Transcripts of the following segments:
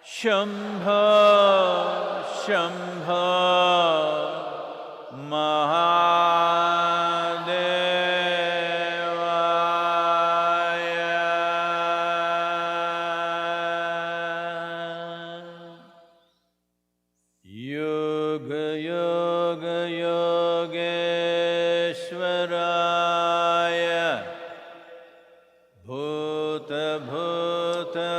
Shambho Shambho Yoga Yoga Yogeshwaraya Bhuta Bhuta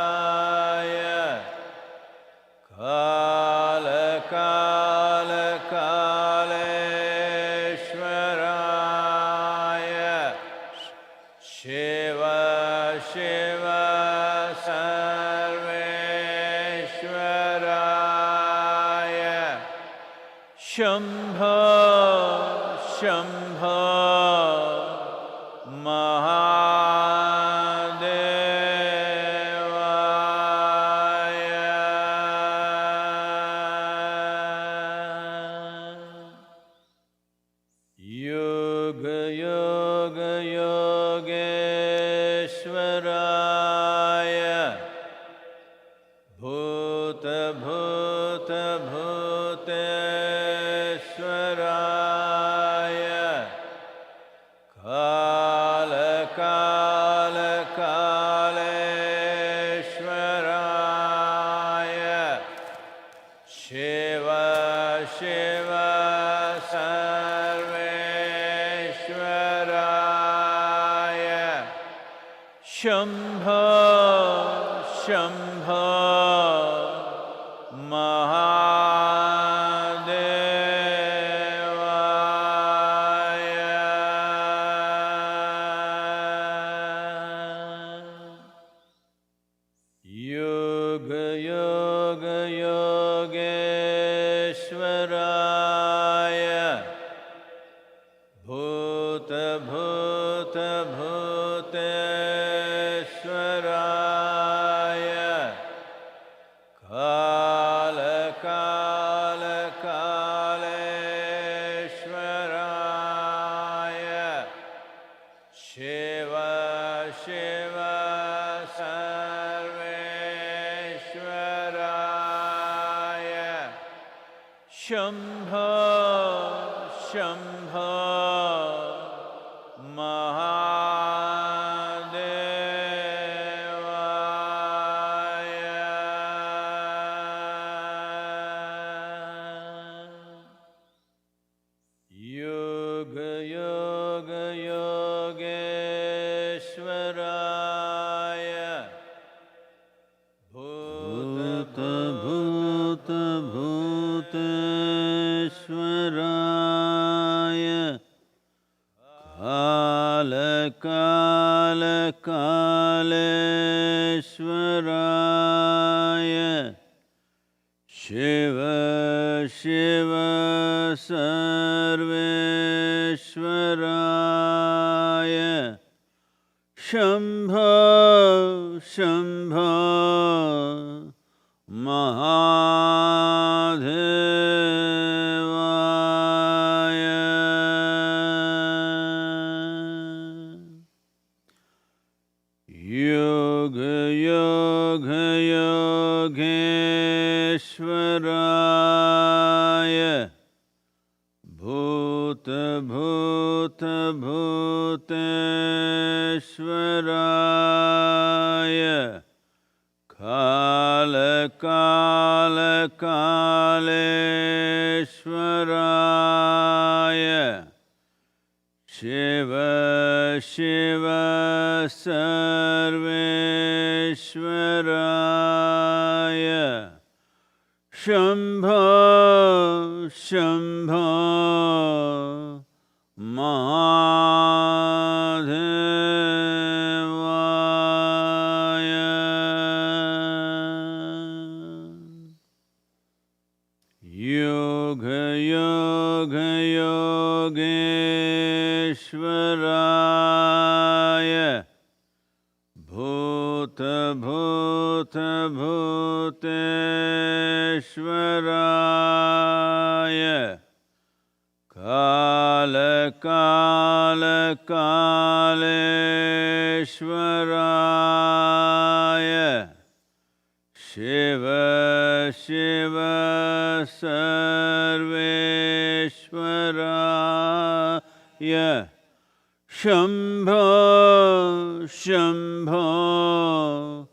Bhuteshwaraya Kala Kala Kaleshwaraya Shiva Shiva Sarveshwaraya Shambho Shambho Yoga Yoga Yogeshwaraya Bhuta Bhuta Bhuteshwaraya Kala Kala Kaleshwaraya Shiva Shiva Sarveshwaraya Shambho Shambho Yoga Yoga Yogeshwaraya Bhuta Bhuta Bhuteshwaraya Kala Kala Kaleshwaraya Shiva Shiva Sarveshwaraya Shambho Shambho Yoga Yoga Yogeshwaraya Bhuta Bhuta Bhuteshwaraya Kala Kala Kaleshwaraya Shiva Shiva Sarveshwaraya Shambho Shambho Mahadevaya Yoga Yoga Yogeshwaraya Bhuta Bhuta Bhuteshwaraya Kala Kala Kaleshwaraya Shiva Shiva Sarveshwaraya Shambho Shambho Mahadevaya Yoga Yoga Yogeshwaraya Bhuta Bhuta Bhuteshwaraya Kaleshwaraya Shiva Shiva Sarveshwaraya Shambho Shambho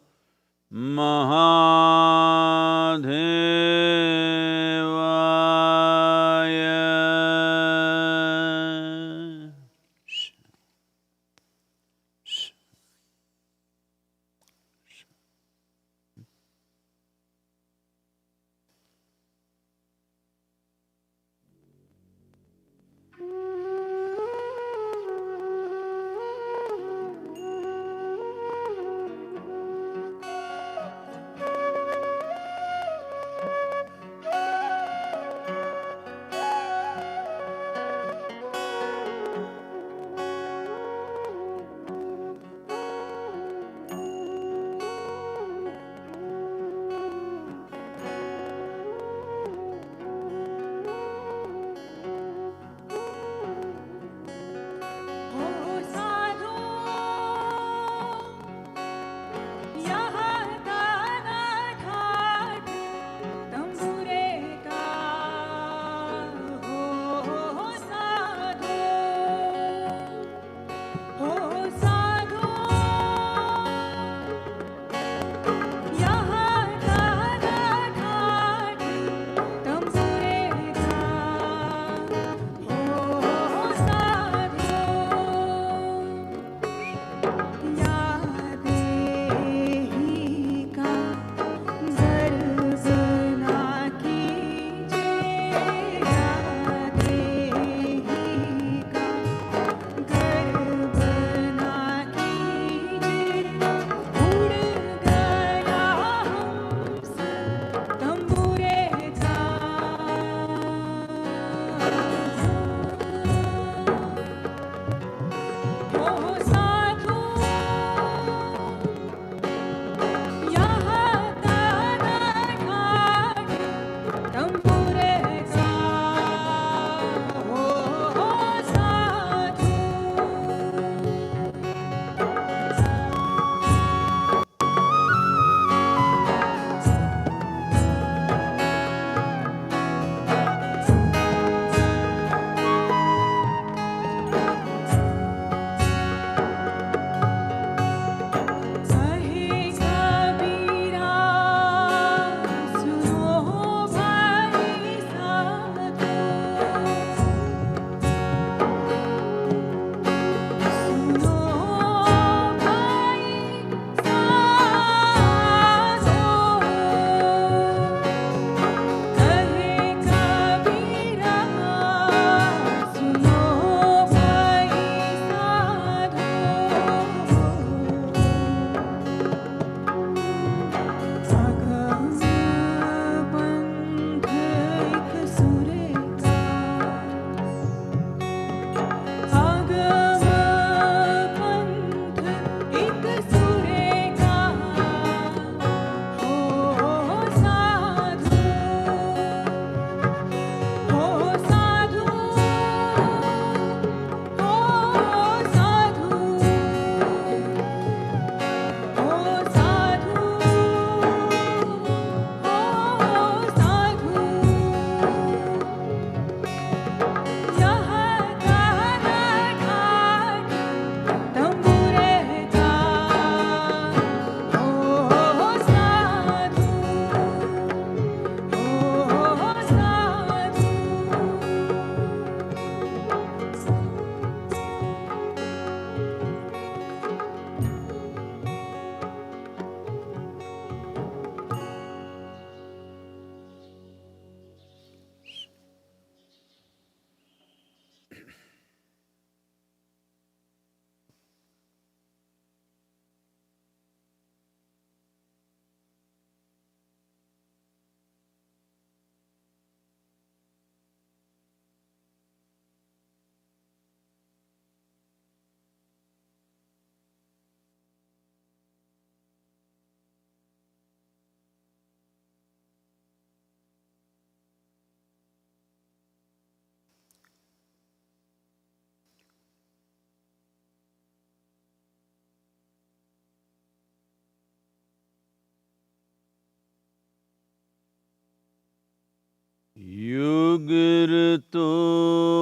Mahadevaya.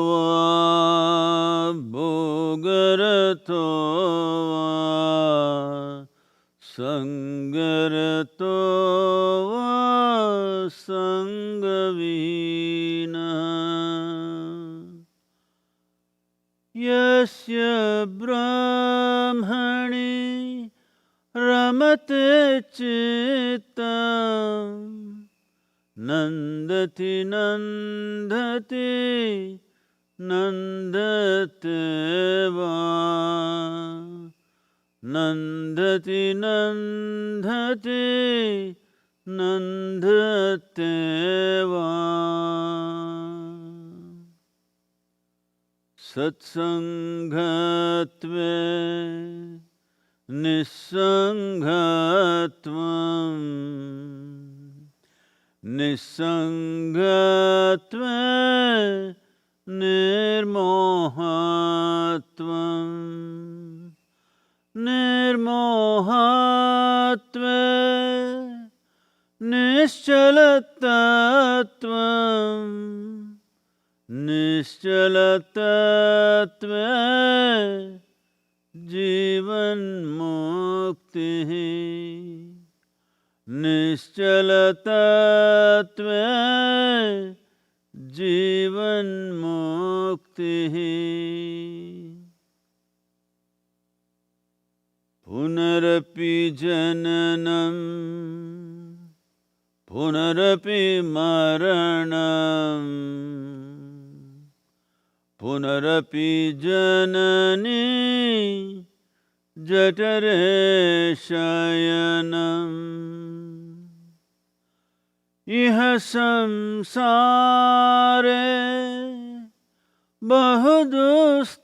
va bhogarato va sangarato va sangavina yasya brahmani ramate chitam nandati nandati nandate va nandati nandati nandate va satsangatve nisangatvam nisangatve nirmohatvam nirmohatve nischalatatvam nischalatatve जीवन मुक्ति निश्चलतत्व जीवन मुक्ति पुनरपि जननम पुनरपि मरणम पुनरपि जननी जठरे शयनम इह संसारे बहुदुस्तारे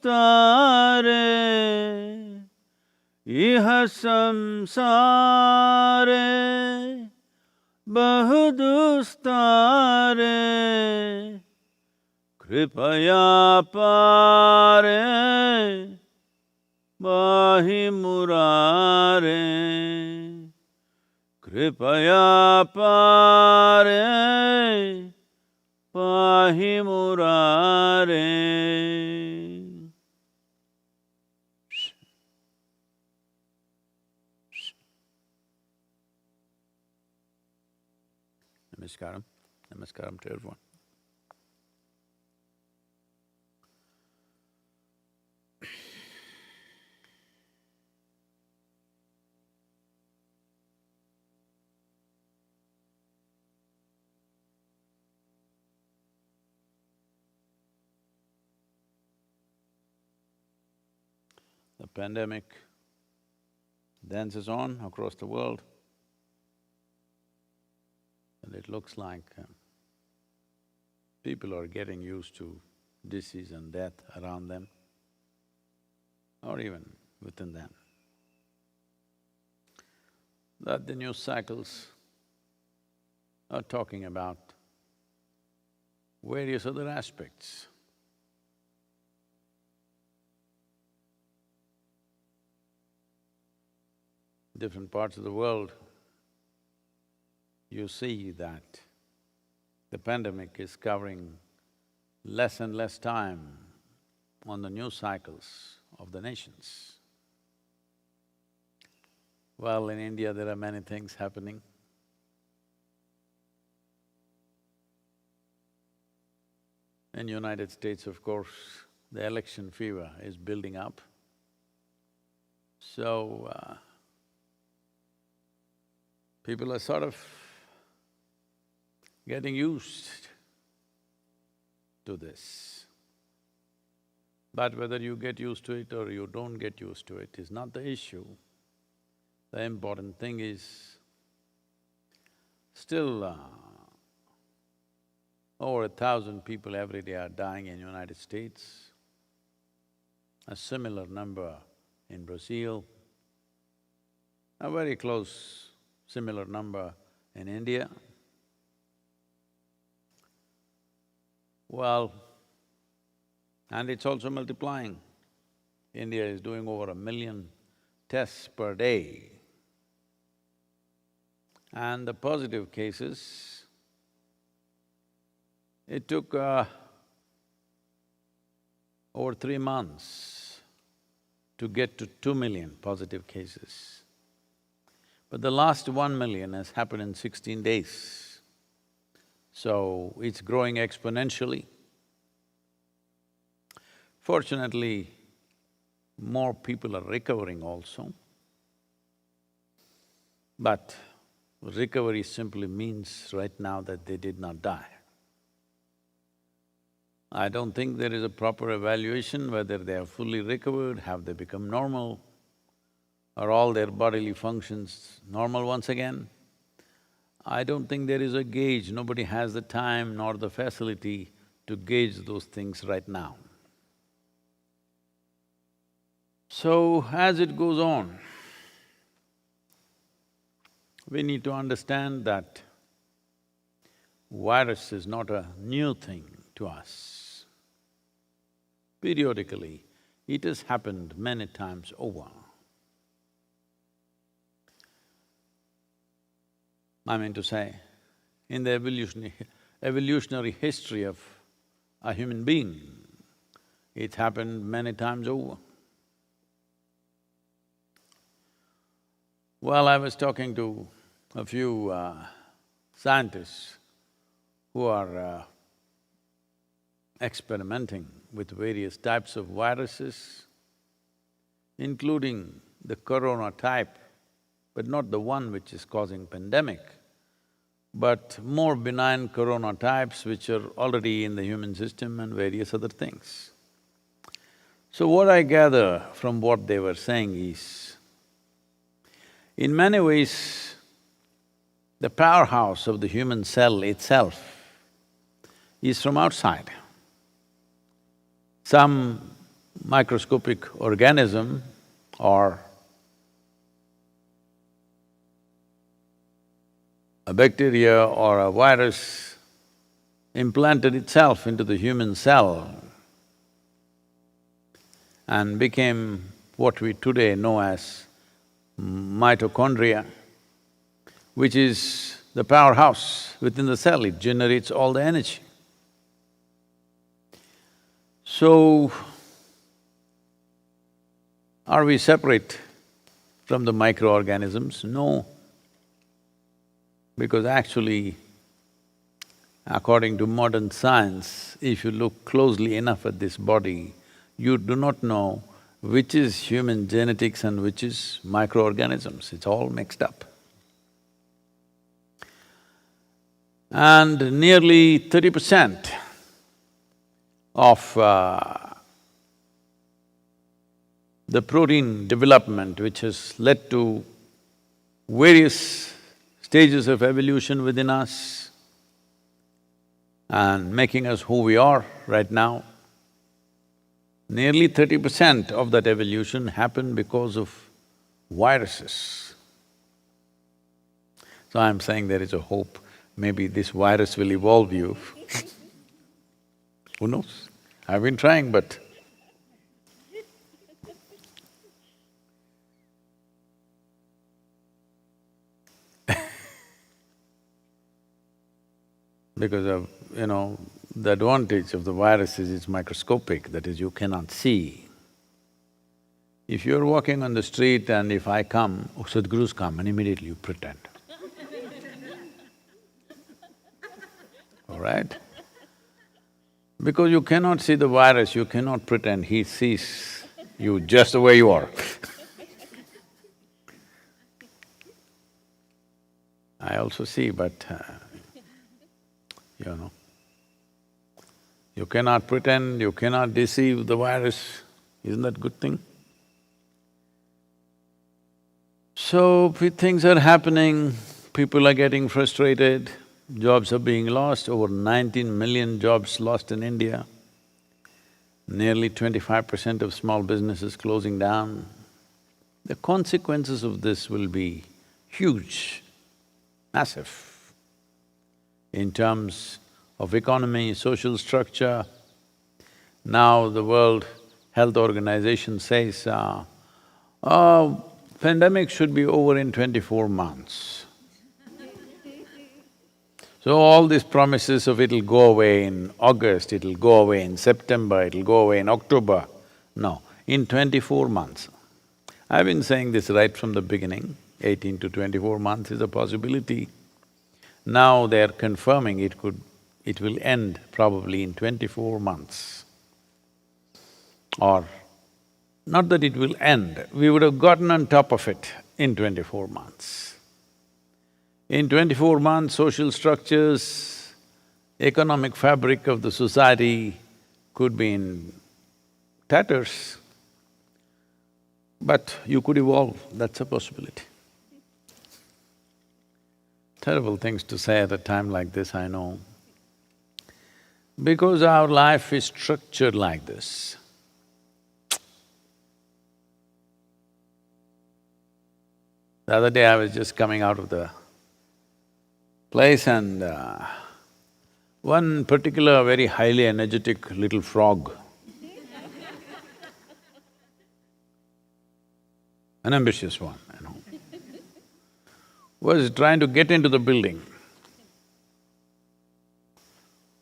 इह संसारे बहुदुस्तारे कृपया पारे पाहि मुरारे कृपया पारे पाहि मुरारे Namaskaram. Namaskaram to everyone. The pandemic dances on across the world, and it looks like people are getting used to disease and death around them, or even within them. That the news cycles are talking about various other aspects. Different parts of the world, you see that the pandemic is covering less and less time on the news cycles of the nations. Well, in India there are many things happening. In United States, of course, the election fever is building up. So, people are sort of getting used to this. But whether you get used to it or you don't get used to it is not the issue. The important thing is, still over 1,000 people every day are dying in United States, a similar number in Brazil, a very close similar number in India. Well, and it's also multiplying. India is doing over 1 million tests per day. And the positive cases, it took over 3 months to get to 2 million positive cases. But the last 1 million has happened in 16 days. So it's growing exponentially. Fortunately, more people are recovering also. But recovery simply means right now that they did not die. I don't think there is a proper evaluation whether they are fully recovered, have they become normal, are all their bodily functions normal once again. I don't think there is a gauge, nobody has the time nor the facility to gauge those things right now. So, as it goes on, we need to understand that virus is not a new thing to us. Periodically, it has happened many times over. I mean to say, in the evolutionary history of a human being, it happened many times over. Well, I was talking to a few scientists who are experimenting with various types of viruses, including the corona type, but not the one which is causing pandemic, but more benign corona types which are already in the human system and various other things. So what I gather from what they were saying is, in many ways, the powerhouse of the human cell itself is from outside. Some microscopic organism or a bacteria or a virus implanted itself into the human cell and became what we today know as mitochondria, which is the powerhouse within the cell, it generates all the energy. So, are we separate from the microorganisms? No. Because actually, according to modern science, if you look closely enough at this body, you do not know which is human genetics and which is microorganisms, it's all mixed up. And nearly 30% of the protein development which has led to various stages of evolution within us and making us who we are right now, nearly 30% of that evolution happened because of viruses. So I'm saying there is a hope, maybe this virus will evolve you. Who knows? I've been trying, but because of, the advantage of the virus is it's microscopic, that is, you cannot see. If you're walking on the street and if I come, oh, Sathguru's come, and immediately you pretend. All right? Because you cannot see the virus, you cannot pretend, he sees you just the way you are. I also see, but you cannot pretend, you cannot deceive the virus, isn't that a good thing? So, things are happening, people are getting frustrated, jobs are being lost, over 19 million jobs lost in India, nearly 25% of small businesses closing down. The consequences of this will be huge, massive, in terms of economy, social structure. Now the World Health Organization says, pandemic should be over in 24 months. So all these promises of it'll go away in August, it'll go away in September, it'll go away in October, no, in 24 months. I've been saying this right from the beginning, 18 to 24 months is a possibility. Now they're confirming it will end probably in 24 months. Or, not that it will end, we would have gotten on top of it in 24 months. In 24 months, social structures, economic fabric of the society could be in tatters, but you could evolve, that's a possibility. Terrible things to say at a time like this, I know. Because our life is structured like this. The other day I was just coming out of the place and one particular very highly energetic little frog, an ambitious one, was trying to get into the building.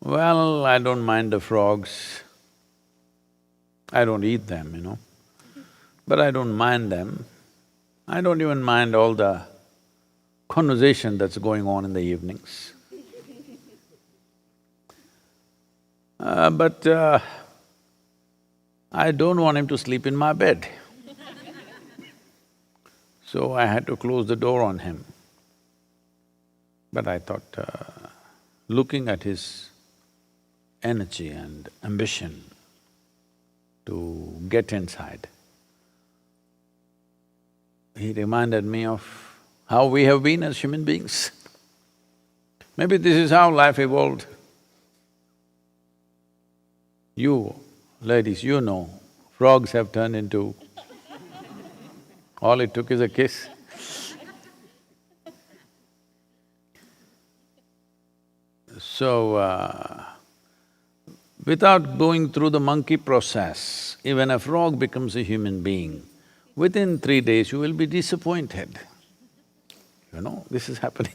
Well, I don't mind the frogs. I don't eat them, but I don't mind them. I don't even mind all the conversation that's going on in the evenings. But I don't want him to sleep in my bed. So I had to close the door on him. But I thought, looking at his energy and ambition to get inside, he reminded me of how we have been as human beings. Maybe this is how life evolved. You ladies, you know, frogs have turned into… all it took is a kiss. So, without going through the monkey process, even a frog becomes a human being. Within 3 days, you will be disappointed. This is happening.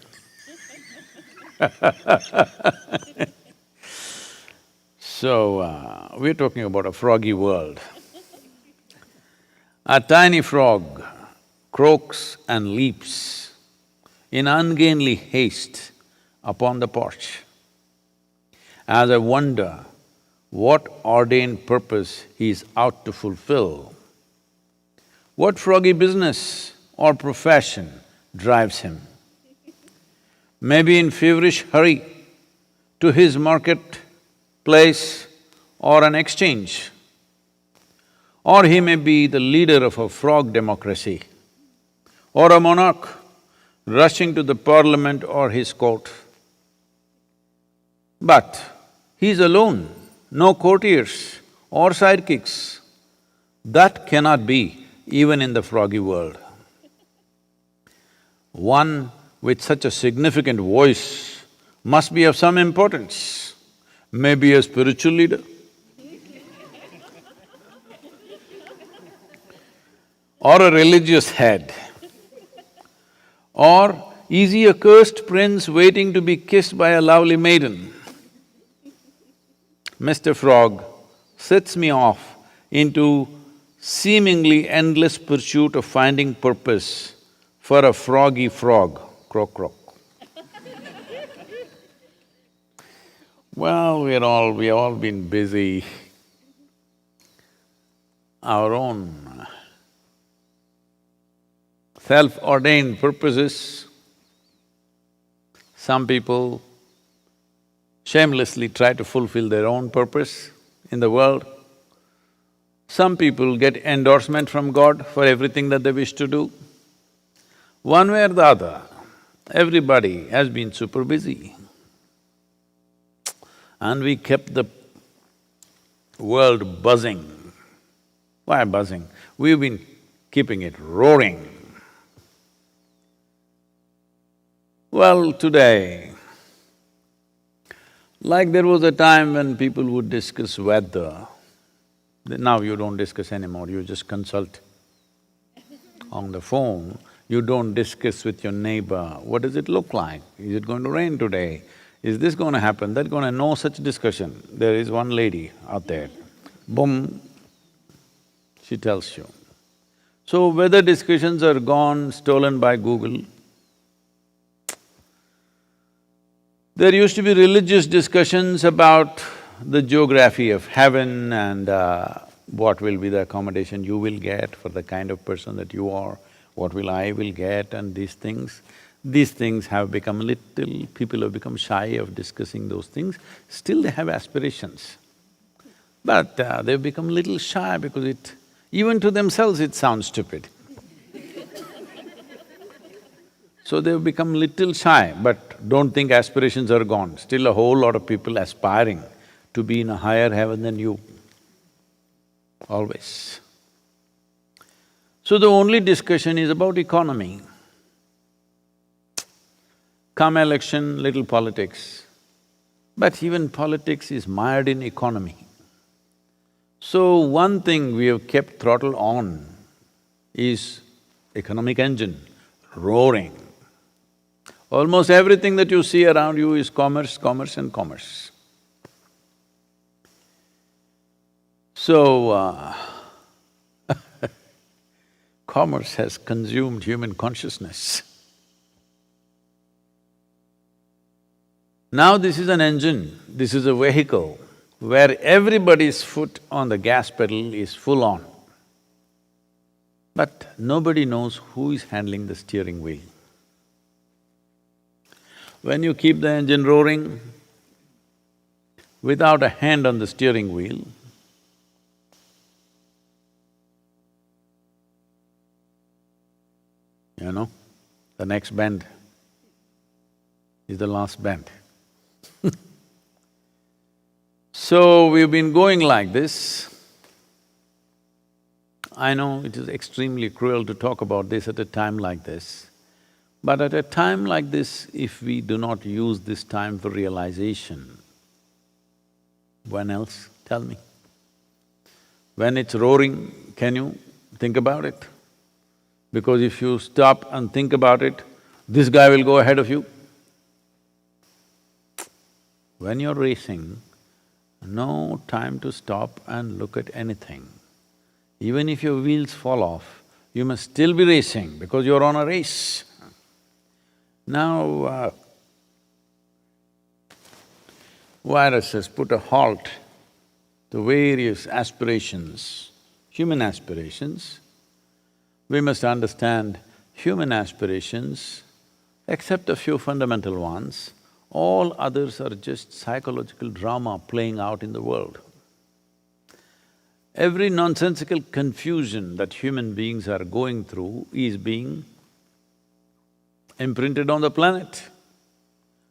So, we're talking about a froggy world. A tiny frog croaks and leaps in ungainly haste upon the porch. As I wonder what ordained purpose he is out to fulfill, what froggy business or profession drives him. Maybe in feverish hurry to his marketplace or an exchange. Or he may be the leader of a frog democracy, or a monarch rushing to the parliament or his court. But he's alone, no courtiers or sidekicks. That cannot be even in the froggy world. One with such a significant voice must be of some importance, maybe a spiritual leader. Or a religious head. Or is he a cursed prince waiting to be kissed by a lovely maiden? Mr. Frog sets me off into seemingly endless pursuit of finding purpose for a froggy frog, croak croak. Well, we all been busy, our own self-ordained purposes. Some people shamelessly try to fulfill their own purpose in the world. Some people get endorsement from God for everything that they wish to do. One way or the other, everybody has been super busy. And we kept the world buzzing. Why buzzing? We've been keeping it roaring. Well, today, like there was a time when people would discuss weather, now you don't discuss anymore, you just consult on the phone. You don't discuss with your neighbor, what does it look like? Is it going to rain today? Is this going to happen, that going to… no such discussion. There is one lady out there, boom, she tells you. So whether discussions are gone, stolen by Google, there used to be religious discussions about the geography of heaven and what will be the accommodation you will get for the kind of person that you are, what will I will get and these things. These things have become little… people have become shy of discussing those things. Still they have aspirations. But they've become little shy because even to themselves it sounds stupid. So they've become little shy, but don't think aspirations are gone. Still a whole lot of people aspiring to be in a higher heaven than you, always. So the only discussion is about economy. Come election, little politics. But even politics is mired in economy. So one thing we have kept throttle on is economic engine, roaring. Almost everything that you see around you is commerce, commerce and commerce. So, commerce has consumed human consciousness. Now this is an engine, this is a vehicle where everybody's foot on the gas pedal is full on. But nobody knows who is handling the steering wheel. When you keep the engine roaring without a hand on the steering wheel, you know, the next bend is the last bend. So we've been going like this. I know it is extremely cruel to talk about this at a time like this, but at a time like this, if we do not use this time for realization, when else? Tell me. When it's roaring, can you think about it? Because if you stop and think about it, this guy will go ahead of you. When you're racing, no time to stop and look at anything. Even if your wheels fall off, you must still be racing because you're on a race. Now, virus has put a halt to various aspirations, human aspirations. We must understand human aspirations, except a few fundamental ones, all others are just psychological drama playing out in the world. Every nonsensical confusion that human beings are going through is being imprinted on the planet,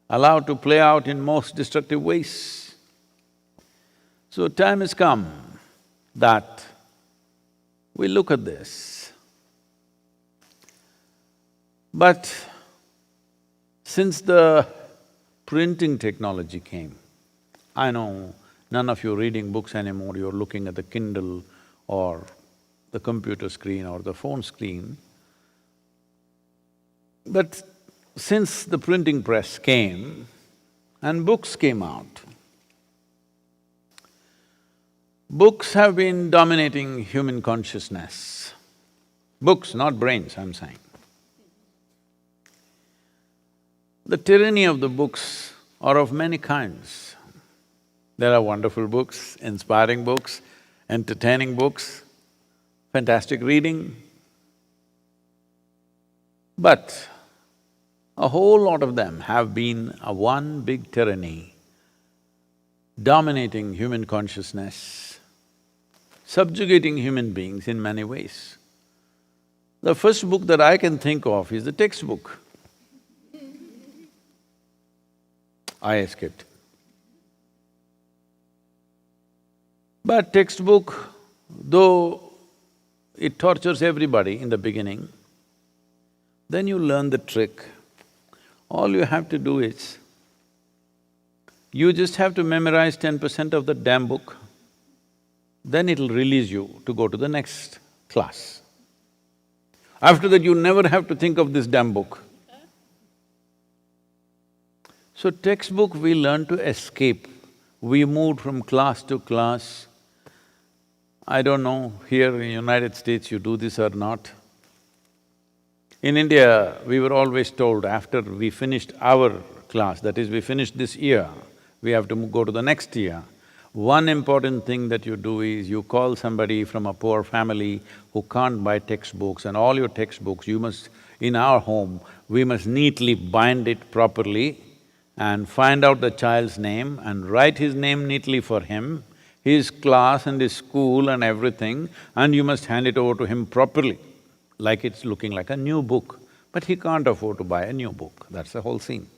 allowed to play out in most destructive ways. So time has come that we look at this. But since the printing technology came, I know none of you are reading books anymore, you're looking at the Kindle or the computer screen or the phone screen. But since the printing press came and books came out, books have been dominating human consciousness. Books, not brains, I'm saying. The tyranny of the books are of many kinds. There are wonderful books, inspiring books, entertaining books, fantastic reading. But a whole lot of them have been a one big tyranny dominating human consciousness, subjugating human beings in many ways. The first book that I can think of is the textbook. I escaped. But textbook, though it tortures everybody in the beginning, then you learn the trick. All you have to do is, you just have to memorize 10% of the damn book, then it'll release you to go to the next class. After that, you never have to think of this damn book. So textbook we learn to escape. We moved from class to class. I don't know, here in United States you do this or not. In India, we were always told after we finished our class, that is, we finished this year, we have to go to the next year. One important thing that you do is you call somebody from a poor family who can't buy textbooks, and all your textbooks, you must… in our home, we must neatly bind it properly and find out the child's name and write his name neatly for him, his class and his school and everything, and you must hand it over to him properly, like it's looking like a new book. But he can't afford to buy a new book, that's the whole scene.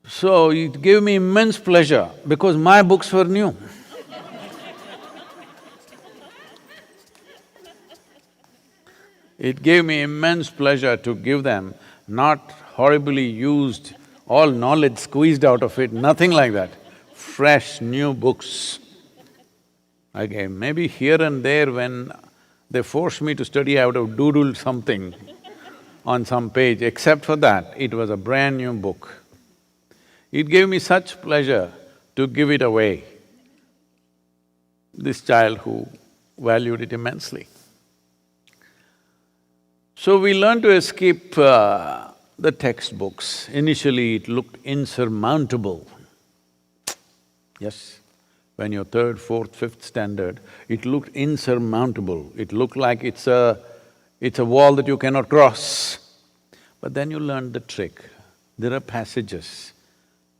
So it gave me immense pleasure because my books were new. It gave me immense pleasure to give them not horribly used, all knowledge squeezed out of it, nothing like that. Fresh, new books. I gave. Maybe here and there when they forced me to study, I would have doodled something on some page. Except for that, it was a brand new book. It gave me such pleasure to give it away. This child who valued it immensely. So we learned to escape the textbooks. Initially it looked insurmountable. Yes, when you're third, fourth, fifth standard, it looked insurmountable. It looked like it's a wall that you cannot cross. But then you learned the trick. There are passages.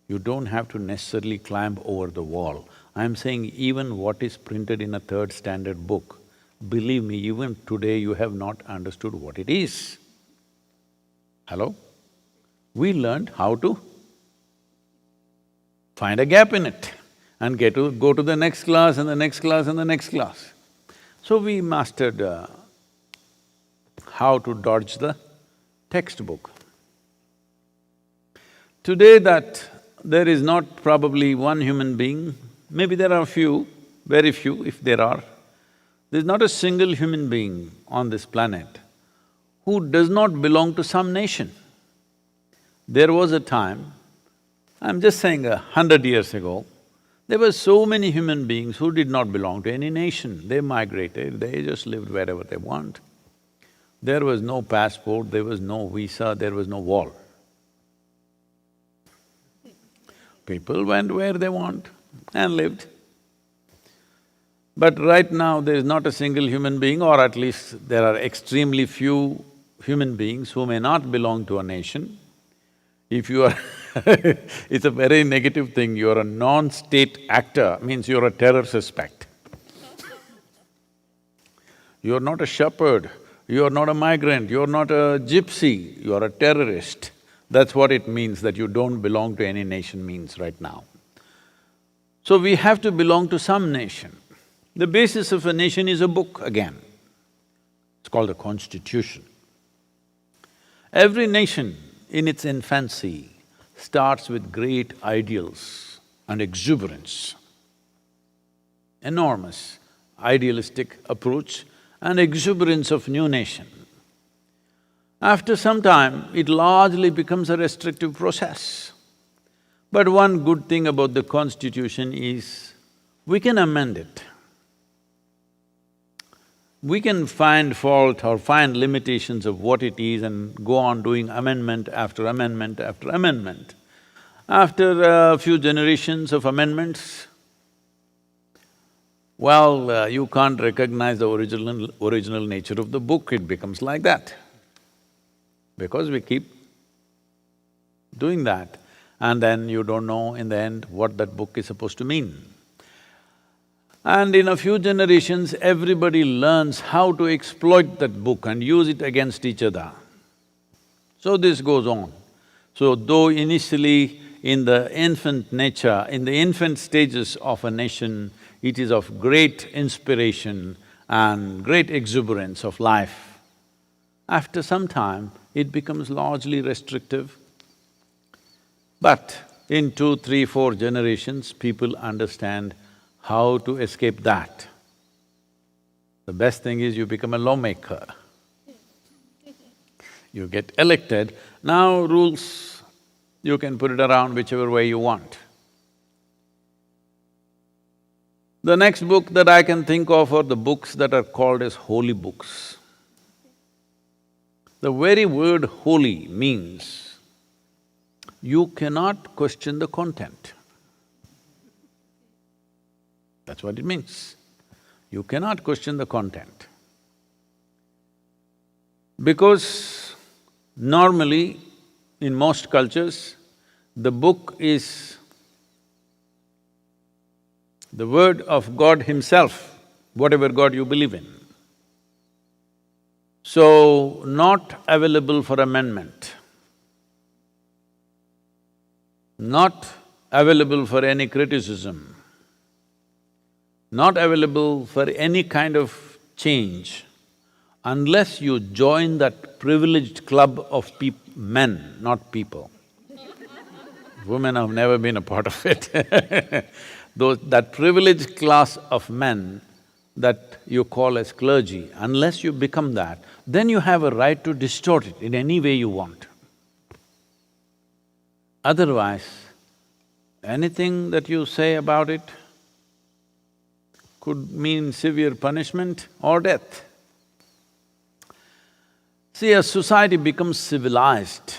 You don't have to necessarily climb over the wall. I'm saying even what is printed in a third standard book, believe me, even today you have not understood what it is. Hello? We learned how to find a gap in it and go to the next class and the next class and the next class. So we mastered how to dodge the textbook. Today that there is not probably one human being, maybe there are few, very few if there are, there's not a single human being on this planet who does not belong to some nation. There was a time, I'm just saying 100 years ago, there were so many human beings who did not belong to any nation. They migrated, they just lived wherever they want. There was no passport, there was no visa, there was no wall. People went where they want and lived. But right now there is not a single human being, or at least there are extremely few human beings who may not belong to a nation. If you are it's a very negative thing, you're a non-state actor, means you're a terror suspect. You're not a shepherd, you're not a migrant, you're not a gypsy, you're a terrorist. That's what it means that you don't belong to any nation means right now. So we have to belong to some nation. The basis of a nation is a book again. It's called a constitution. Every nation in its infancy starts with great ideals and exuberance, enormous idealistic approach and exuberance of new nation. After some time, it largely becomes a restrictive process. But one good thing about the constitution is, we can amend it. We can find fault or find limitations of what it is and go on doing amendment after amendment after amendment. After a few generations of amendments, well, you can't recognize the original nature of the book, it becomes like that. Because we keep doing that, and then you don't know in the end what that book is supposed to mean. And in a few generations, everybody learns how to exploit that book and use it against each other. So this goes on. So though initially in the infant nature, in the infant stages of a nation, it is of great inspiration and great exuberance of life, after some time, it becomes largely restrictive. But in 2, 3, 4 generations, people understand how to escape that. The best thing is you become a lawmaker. You get elected, now rules… You can put it around whichever way you want. The next book that I can think of are the books that are called as holy books. The very word holy means you cannot question the content. That's what it means. You cannot question the content. Because normally, in most cultures, the book is the word of God Himself, whatever God you believe in. So, not available for amendment, not available for any criticism, not available for any kind of change, unless you join that privileged club of men, not people. Women have never been a part of it. That privileged class of men that you call as clergy, unless you become that, then you have a right to distort it in any way you want. Otherwise, anything that you say about it could mean severe punishment or death. See, a society becomes civilized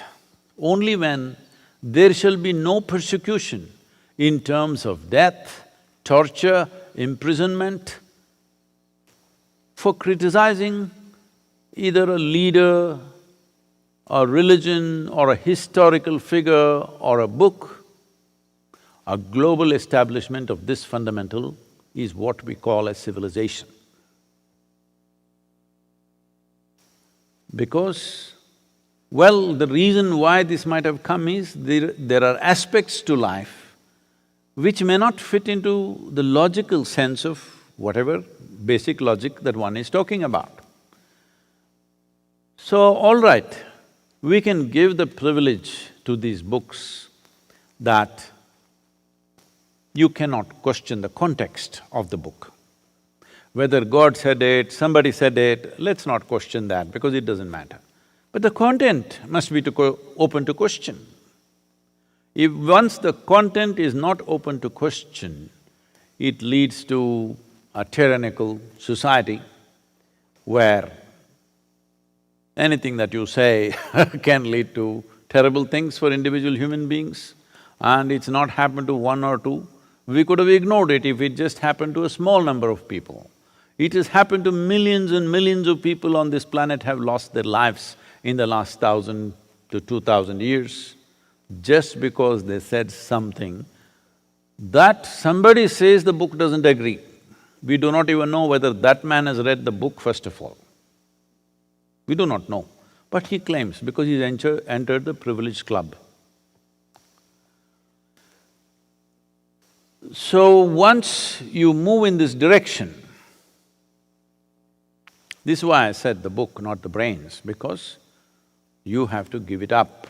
only when there shall be no persecution in terms of death, torture, imprisonment, for criticizing either a leader, a religion, or a historical figure, or a book. A global establishment of this fundamental is what we call as civilization. Because, well, the reason why this might have come is there are aspects to life which may not fit into the logical sense of whatever basic logic that one is talking about. So, all right, we can give the privilege to these books that you cannot question the context of the book. Whether God said it, somebody said it, let's not question that because it doesn't matter. But the content must be open to question. If once the content is not open to question, it leads to a tyrannical society where anything that you say can lead to terrible things for individual human beings, and it's not happened to one or two. We could have ignored it if it just happened to a small number of people. It has happened to millions and millions of people on this planet have lost their lives in the last 1,000 to 2,000 years, just because they said something that somebody says the book doesn't agree. We do not even know whether that man has read the book, first of all. We do not know, but he claims because he's entered the privileged club. So once you move in this direction, this is why I said the book, not the brains, because you have to give it up.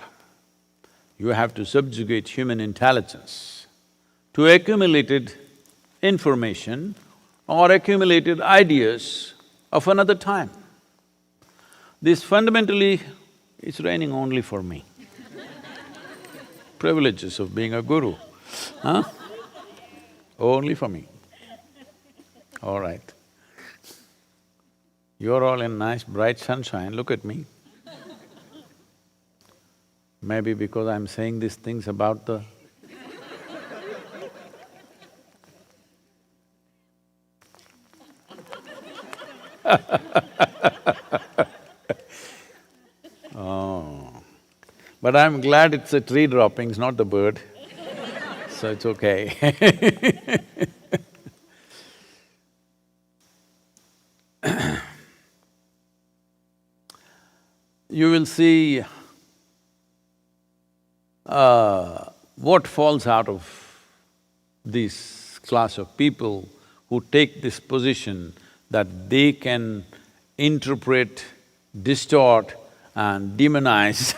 You have to subjugate human intelligence to accumulated information or accumulated ideas of another time. This fundamentally is raining only for me. Privileges of being a guru, huh? Only for me. All right. You're all in nice bright sunshine, look at me. Maybe because I'm saying these things about the… Oh, but I'm glad it's the tree droppings, not the bird, so it's okay. You will see what falls out of this class of people who take this position that they can interpret, distort and demonize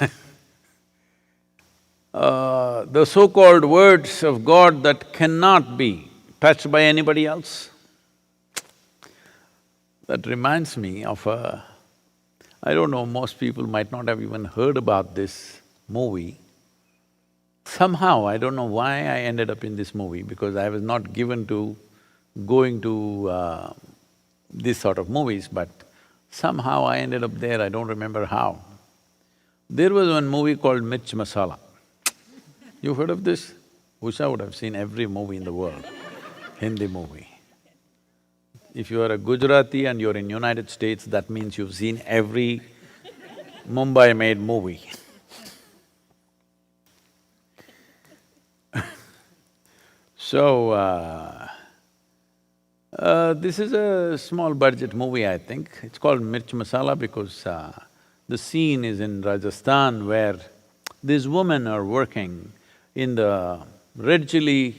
the so-called words of God that cannot be touched by anybody else. That reminds me of I don't know, most people might not have even heard about this movie. Somehow, I don't know why I ended up in this movie, because I was not given to going to these sort of movies, but somehow I ended up there, I don't remember how. There was one movie called Mirch Masala. You've heard of this? Usha would have seen every movie in the world, Hindi movie. If you are a Gujarati and you're in United States, that means you've seen every Mumbai-made movie. So, this is a small budget movie, I think. It's called Mirch Masala because the scene is in Rajasthan where these women are working in the red chili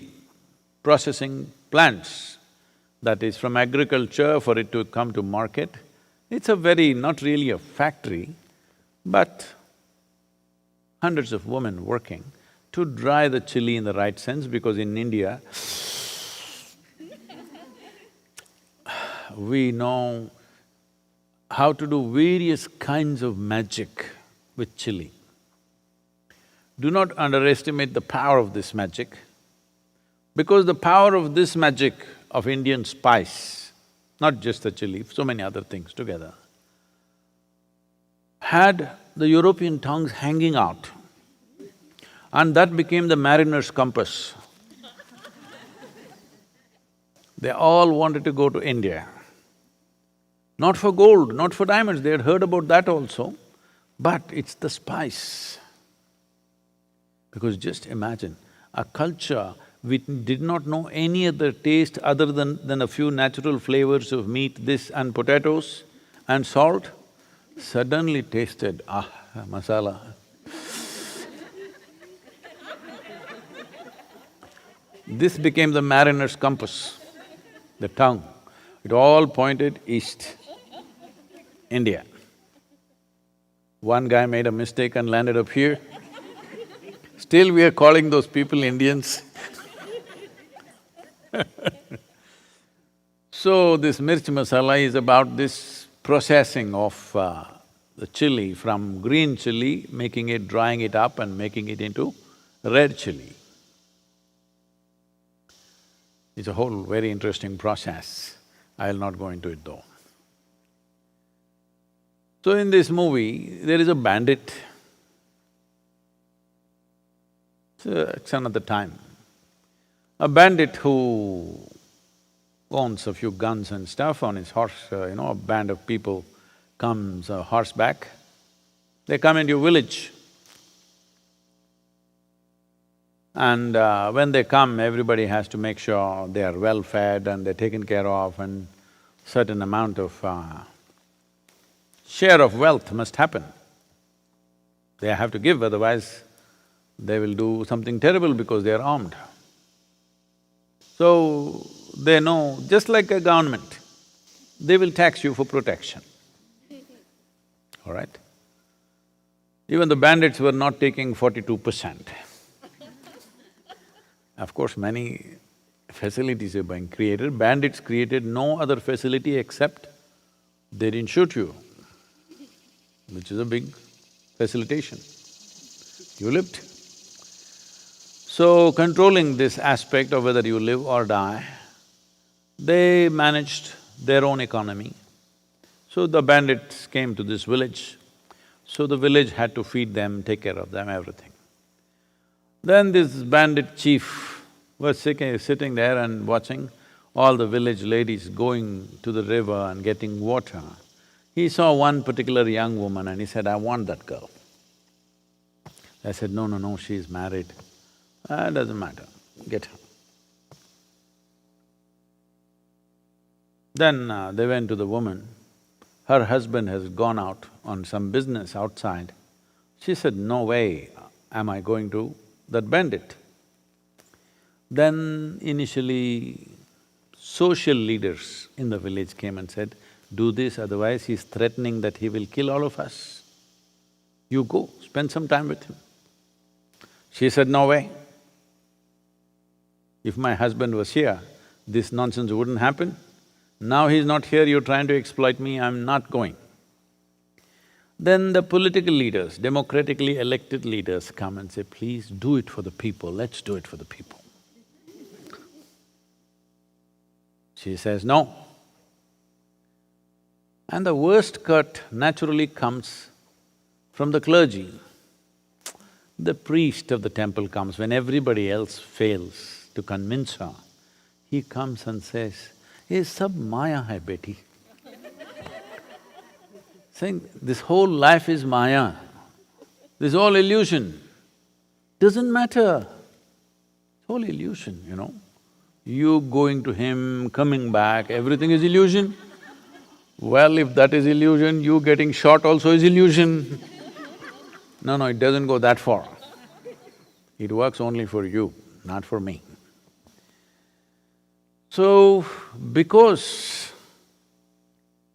processing plants, that is from agriculture for it to come to market. It's a very… not really a factory, but hundreds of women working to dry the chili in the right sense, because in India, we know how to do various kinds of magic with chili. Do not underestimate the power of this magic, because the power of this magic of Indian spice, not just the chili, so many other things together, had the European tongues hanging out, and that became the mariner's compass. They all wanted to go to India. Not for gold, not for diamonds, they had heard about that also, but it's the spice. Because just imagine, a culture which did not know any other taste other than a few natural flavors of meat, this and potatoes and salt, suddenly tasted, masala. This became the mariner's compass, the tongue. It all pointed east, India. One guy made a mistake and landed up here. Still we are calling those people Indians. So this mirch masala is about this processing of the chili from green chili, making it, drying it up and making it into red chili. It's a whole very interesting process. I'll not go into it though. So in this movie, there is a bandit. It's another time. A bandit who owns a few guns and stuff on his horse, a band of people comes horseback. They come into your village. And when they come, everybody has to make sure they are well fed and they're taken care of, and certain amount of share of wealth must happen. They have to give, otherwise they will do something terrible because they are armed. So, they know, just like a government, they will tax you for protection, all right? Even the bandits were not taking 42%. Of course, many facilities are being created. Bandits created no other facility except they didn't shoot you, which is a big facilitation. You lived. So, controlling this aspect of whether you live or die, they managed their own economy. So the bandits came to this village, so the village had to feed them, take care of them, everything. Then this bandit chief was sitting there and watching all the village ladies going to the river and getting water. He saw one particular young woman and he said, "I want that girl." I said, "No, no, no, she's married." Doesn't matter, get her. Then they went to the woman. Her husband has gone out on some business outside. She said, "No way am I going to that bandit." Then initially, social leaders in the village came and said, "Do this, otherwise he's threatening that he will kill all of us. You go, spend some time with him." She said, "No way. If my husband was here, this nonsense wouldn't happen. Now he's not here, you're trying to exploit me, I'm not going." Then the political leaders, democratically elected leaders come and say, please do it for the people, let's do it for the people. She says, no. And the worst cut naturally comes from the clergy. The priest of the temple comes when everybody else fails to convince her. He comes and says, "Ye sab maya hai beti." Saying, this whole life is maya, this is all illusion. Doesn't matter, it's all illusion, you know. You going to him, coming back, everything is illusion. Well, if that is illusion, you getting shot also is illusion. No, it doesn't go that far. It works only for you, not for me. So, because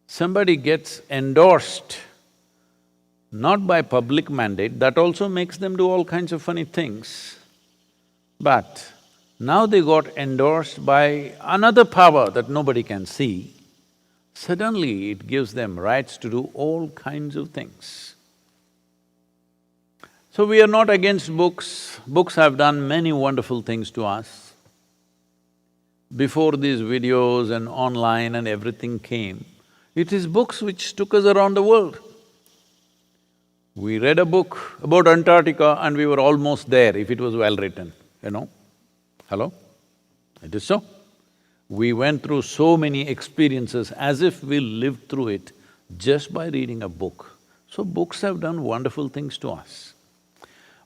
somebody gets endorsed not by public mandate, that also makes them do all kinds of funny things. But now they got endorsed by another power that nobody can see, suddenly it gives them rights to do all kinds of things. So we are not against books. Books have done many wonderful things to us. Before these videos and online and everything came, it is books which took us around the world. We read a book about Antarctica and we were almost there if it was well written, you know. Hello? It is so. We went through so many experiences as if we lived through it just by reading a book. So books have done wonderful things to us.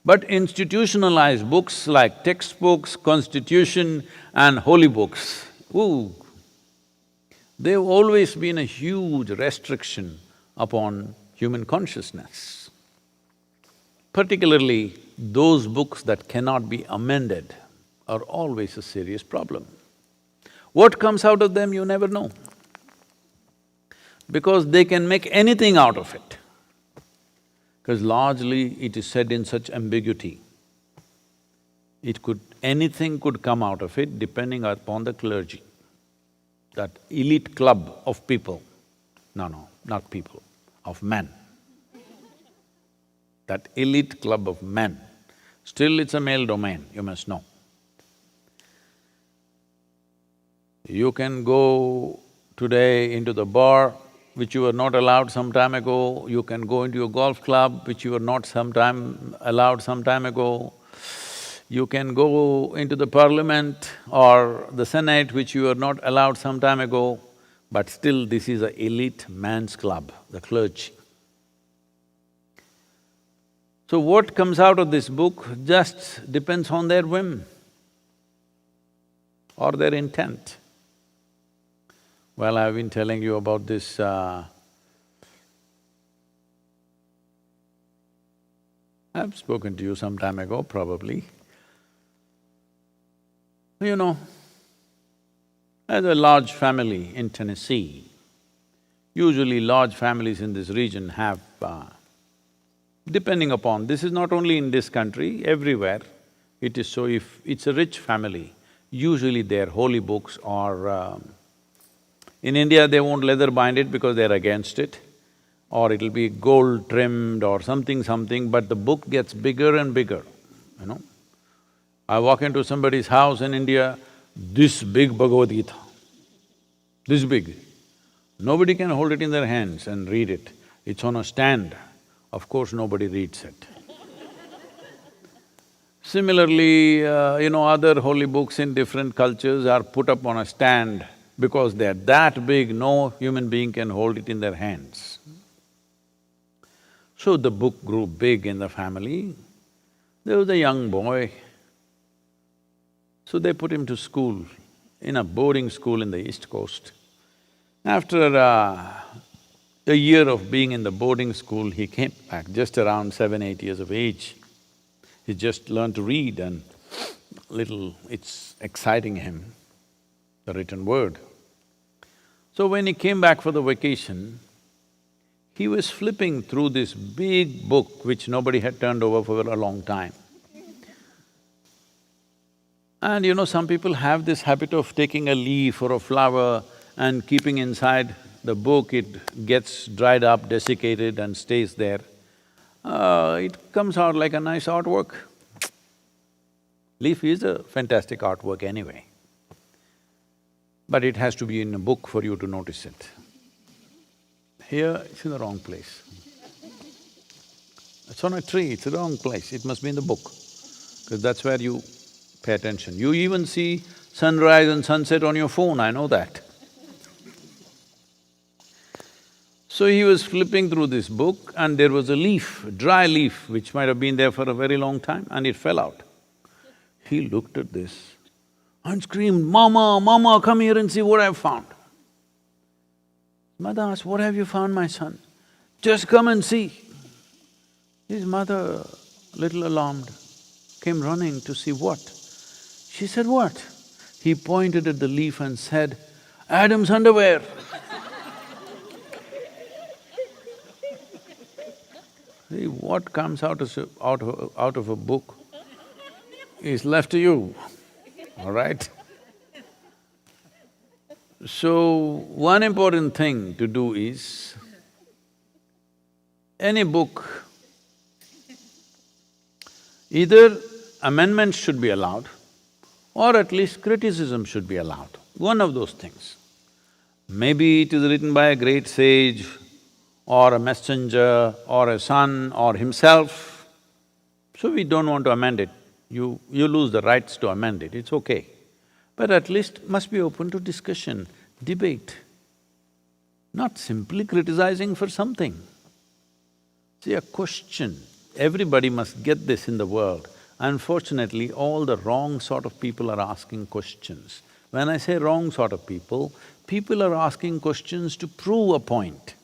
But institutionalized books like textbooks, constitution and holy books, ooh, they've always been a huge restriction upon human consciousness. Particularly those books that cannot be amended are always a serious problem. What comes out of them, you never know, because they can make anything out of it. Because largely it is said in such ambiguity. Anything could come out of it depending upon the clergy. That elite club of people, no, not people, of men. That elite club of men, still it's a male domain, you must know. You can go today into the bar, which you were not allowed some time ago. You can go into a golf club, which you were not allowed some time ago. You can go into the parliament or the senate, which you were not allowed some time ago, but still this is an elite man's club, the clergy. So what comes out of this book just depends on their whim or their intent. Well, I've been telling you about this I've spoken to you some time ago, probably. You know, as a large family in Tennessee, usually large families in this region have, depending upon… this is not only in this country, everywhere it is so. If it's a rich family, usually their holy books are… in India, they won't leather bind it because they're against it, or it'll be gold trimmed or something, but the book gets bigger and bigger, you know. I walk into somebody's house in India, this big Bhagavad Gita, this big. Nobody can hold it in their hands and read it. It's on a stand. Of course, nobody reads it. Similarly, other holy books in different cultures are put up on a stand because they're that big, no human being can hold it in their hands. So the book grew big in the family. There was a young boy, so they put him to school, in a boarding school in the East Coast. After a year of being in the boarding school, he came back just around 7, 8 years of age. He just learned to read and it's exciting him, the written word. So when he came back for the vacation, he was flipping through this big book which nobody had turned over for a long time. And some people have this habit of taking a leaf or a flower and keeping inside the book, it gets dried up, desiccated and stays there, it comes out like a nice artwork. Leaf is a fantastic artwork anyway, but it has to be in a book for you to notice it. Here, it's in the wrong place. It's on a tree, it's the wrong place, it must be in the book, because that's where you pay attention. You even see sunrise and sunset on your phone, I know that. So he was flipping through this book and there was a leaf, a dry leaf, which might have been there for a very long time, and it fell out. He looked at this and screamed, "Mama, Mama, come here and see what I've found." Mother asked, "What have you found, my son?" "Just come and see." His mother, little alarmed, came running to see what. She said, "What?" He pointed at the leaf and said, "Adam's underwear." See, what comes out of a book is left to you, all right? So, one important thing to do is, any book, either amendments should be allowed or at least criticism should be allowed, one of those things. Maybe it is written by a great sage or a messenger or a son or himself, so we don't want to amend it. You lose the rights to amend it, it's okay. But at least must be open to discussion, debate, not simply criticizing for something. See, a question, everybody must get this in the world. Unfortunately, all the wrong sort of people are asking questions. When I say wrong sort of people are asking questions to prove a point.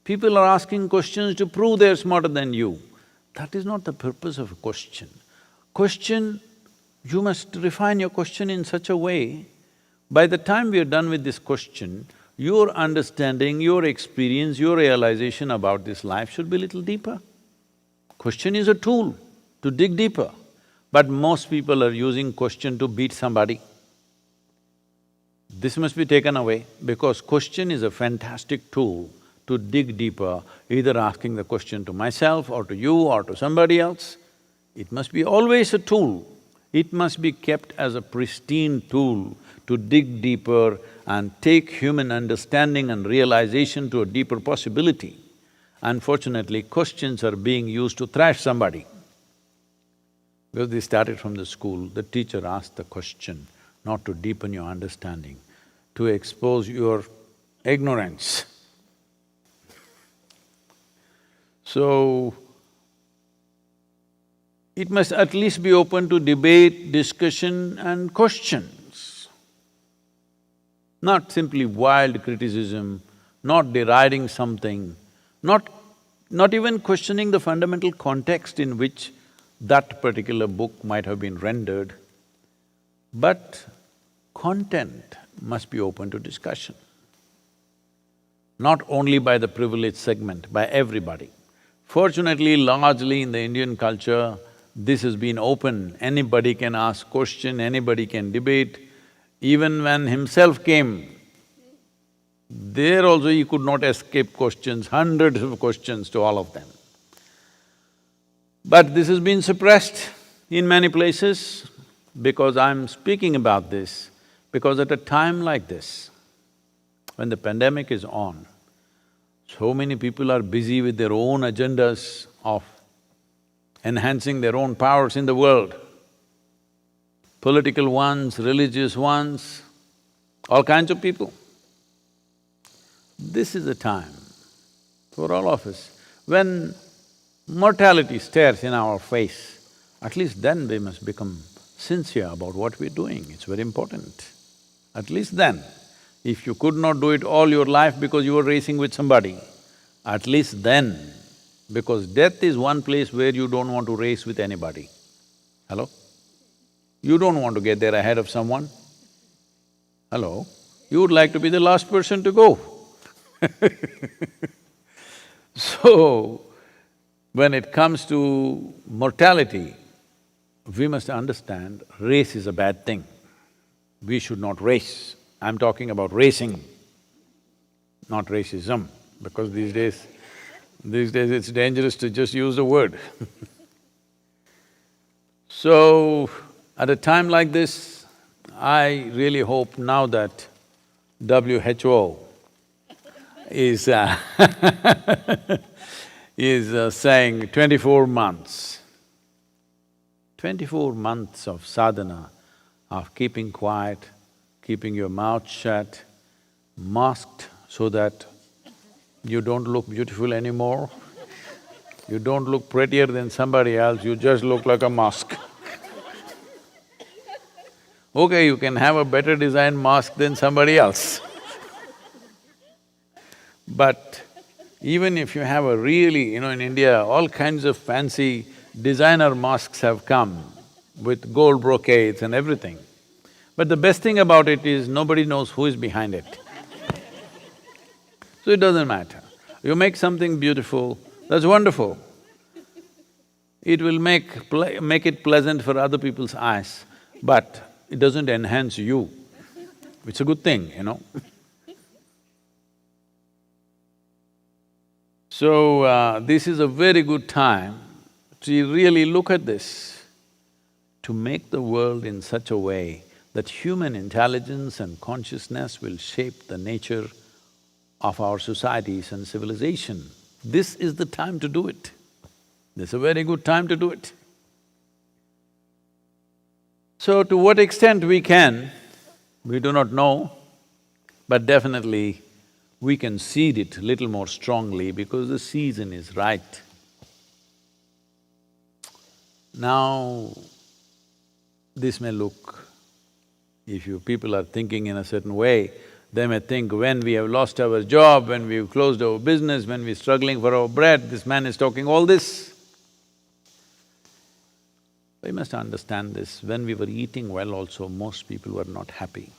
People are asking questions to prove they're smarter than you. That is not the purpose of a question. Question, you must refine your question in such a way, by the time we are done with this question, your understanding, your experience, your realization about this life should be little deeper. Question is a tool to dig deeper, but most people are using question to beat somebody. This must be taken away, because question is a fantastic tool to dig deeper, either asking the question to myself or to you or to somebody else. It must be always a tool. It must be kept as a pristine tool to dig deeper and take human understanding and realization to a deeper possibility. Unfortunately, questions are being used to thrash somebody. Because they started from the school, the teacher asked the question not to deepen your understanding, to expose your ignorance. So, it must at least be open to debate, discussion and questions, not simply wild criticism, not deriding something, not even questioning the fundamental context in which that particular book might have been rendered, but content must be open to discussion. Not only by the privileged segment, by everybody. Fortunately, largely in the Indian culture, this has been open, anybody can ask question, anybody can debate. Even when himself came, there also he could not escape questions, hundreds of questions to all of them. But this has been suppressed in many places, because I'm speaking about this, because at a time like this, when the pandemic is on, so many people are busy with their own agendas of enhancing their own powers in the world, political ones, religious ones, all kinds of people. This is a time for all of us, when mortality stares in our face, at least then we must become sincere about what we're doing, it's very important. At least then, if you could not do it all your life because you were racing with somebody, at least then, because death is one place where you don't want to race with anybody. Hello? You don't want to get there ahead of someone. Hello? You would like to be the last person to go. So, when it comes to mortality, we must understand race is a bad thing. We should not race. I'm talking about racing. not racism, because these days it's dangerous to just use the word. So, at a time like this, I really hope now that WHO is is saying 24 months. 24 months of sadhana, of keeping quiet, keeping your mouth shut, masked so that you don't look beautiful anymore. You don't look prettier than somebody else, you just look like a mask. Okay, you can have a better designed mask than somebody else. But even if you have a really… in India, all kinds of fancy designer masks have come with gold brocades and everything. But the best thing about it is nobody knows who is behind it. So it doesn't matter. You make something beautiful, that's wonderful. It will make it pleasant for other people's eyes, but it doesn't enhance you. It's a good thing. So, this is a very good time to really look at this, to make the world in such a way that human intelligence and consciousness will shape the nature of our societies and civilization. This is the time to do it. This is a very good time to do it. So, to what extent we can, we do not know, but definitely we can seed it little more strongly because the season is right. Now, this may look… if you people are thinking in a certain way, they may think when we have lost our job, when we've closed our business, when we're struggling for our bread, this man is talking all this. We must understand this, when we were eating well also, most people were not happy.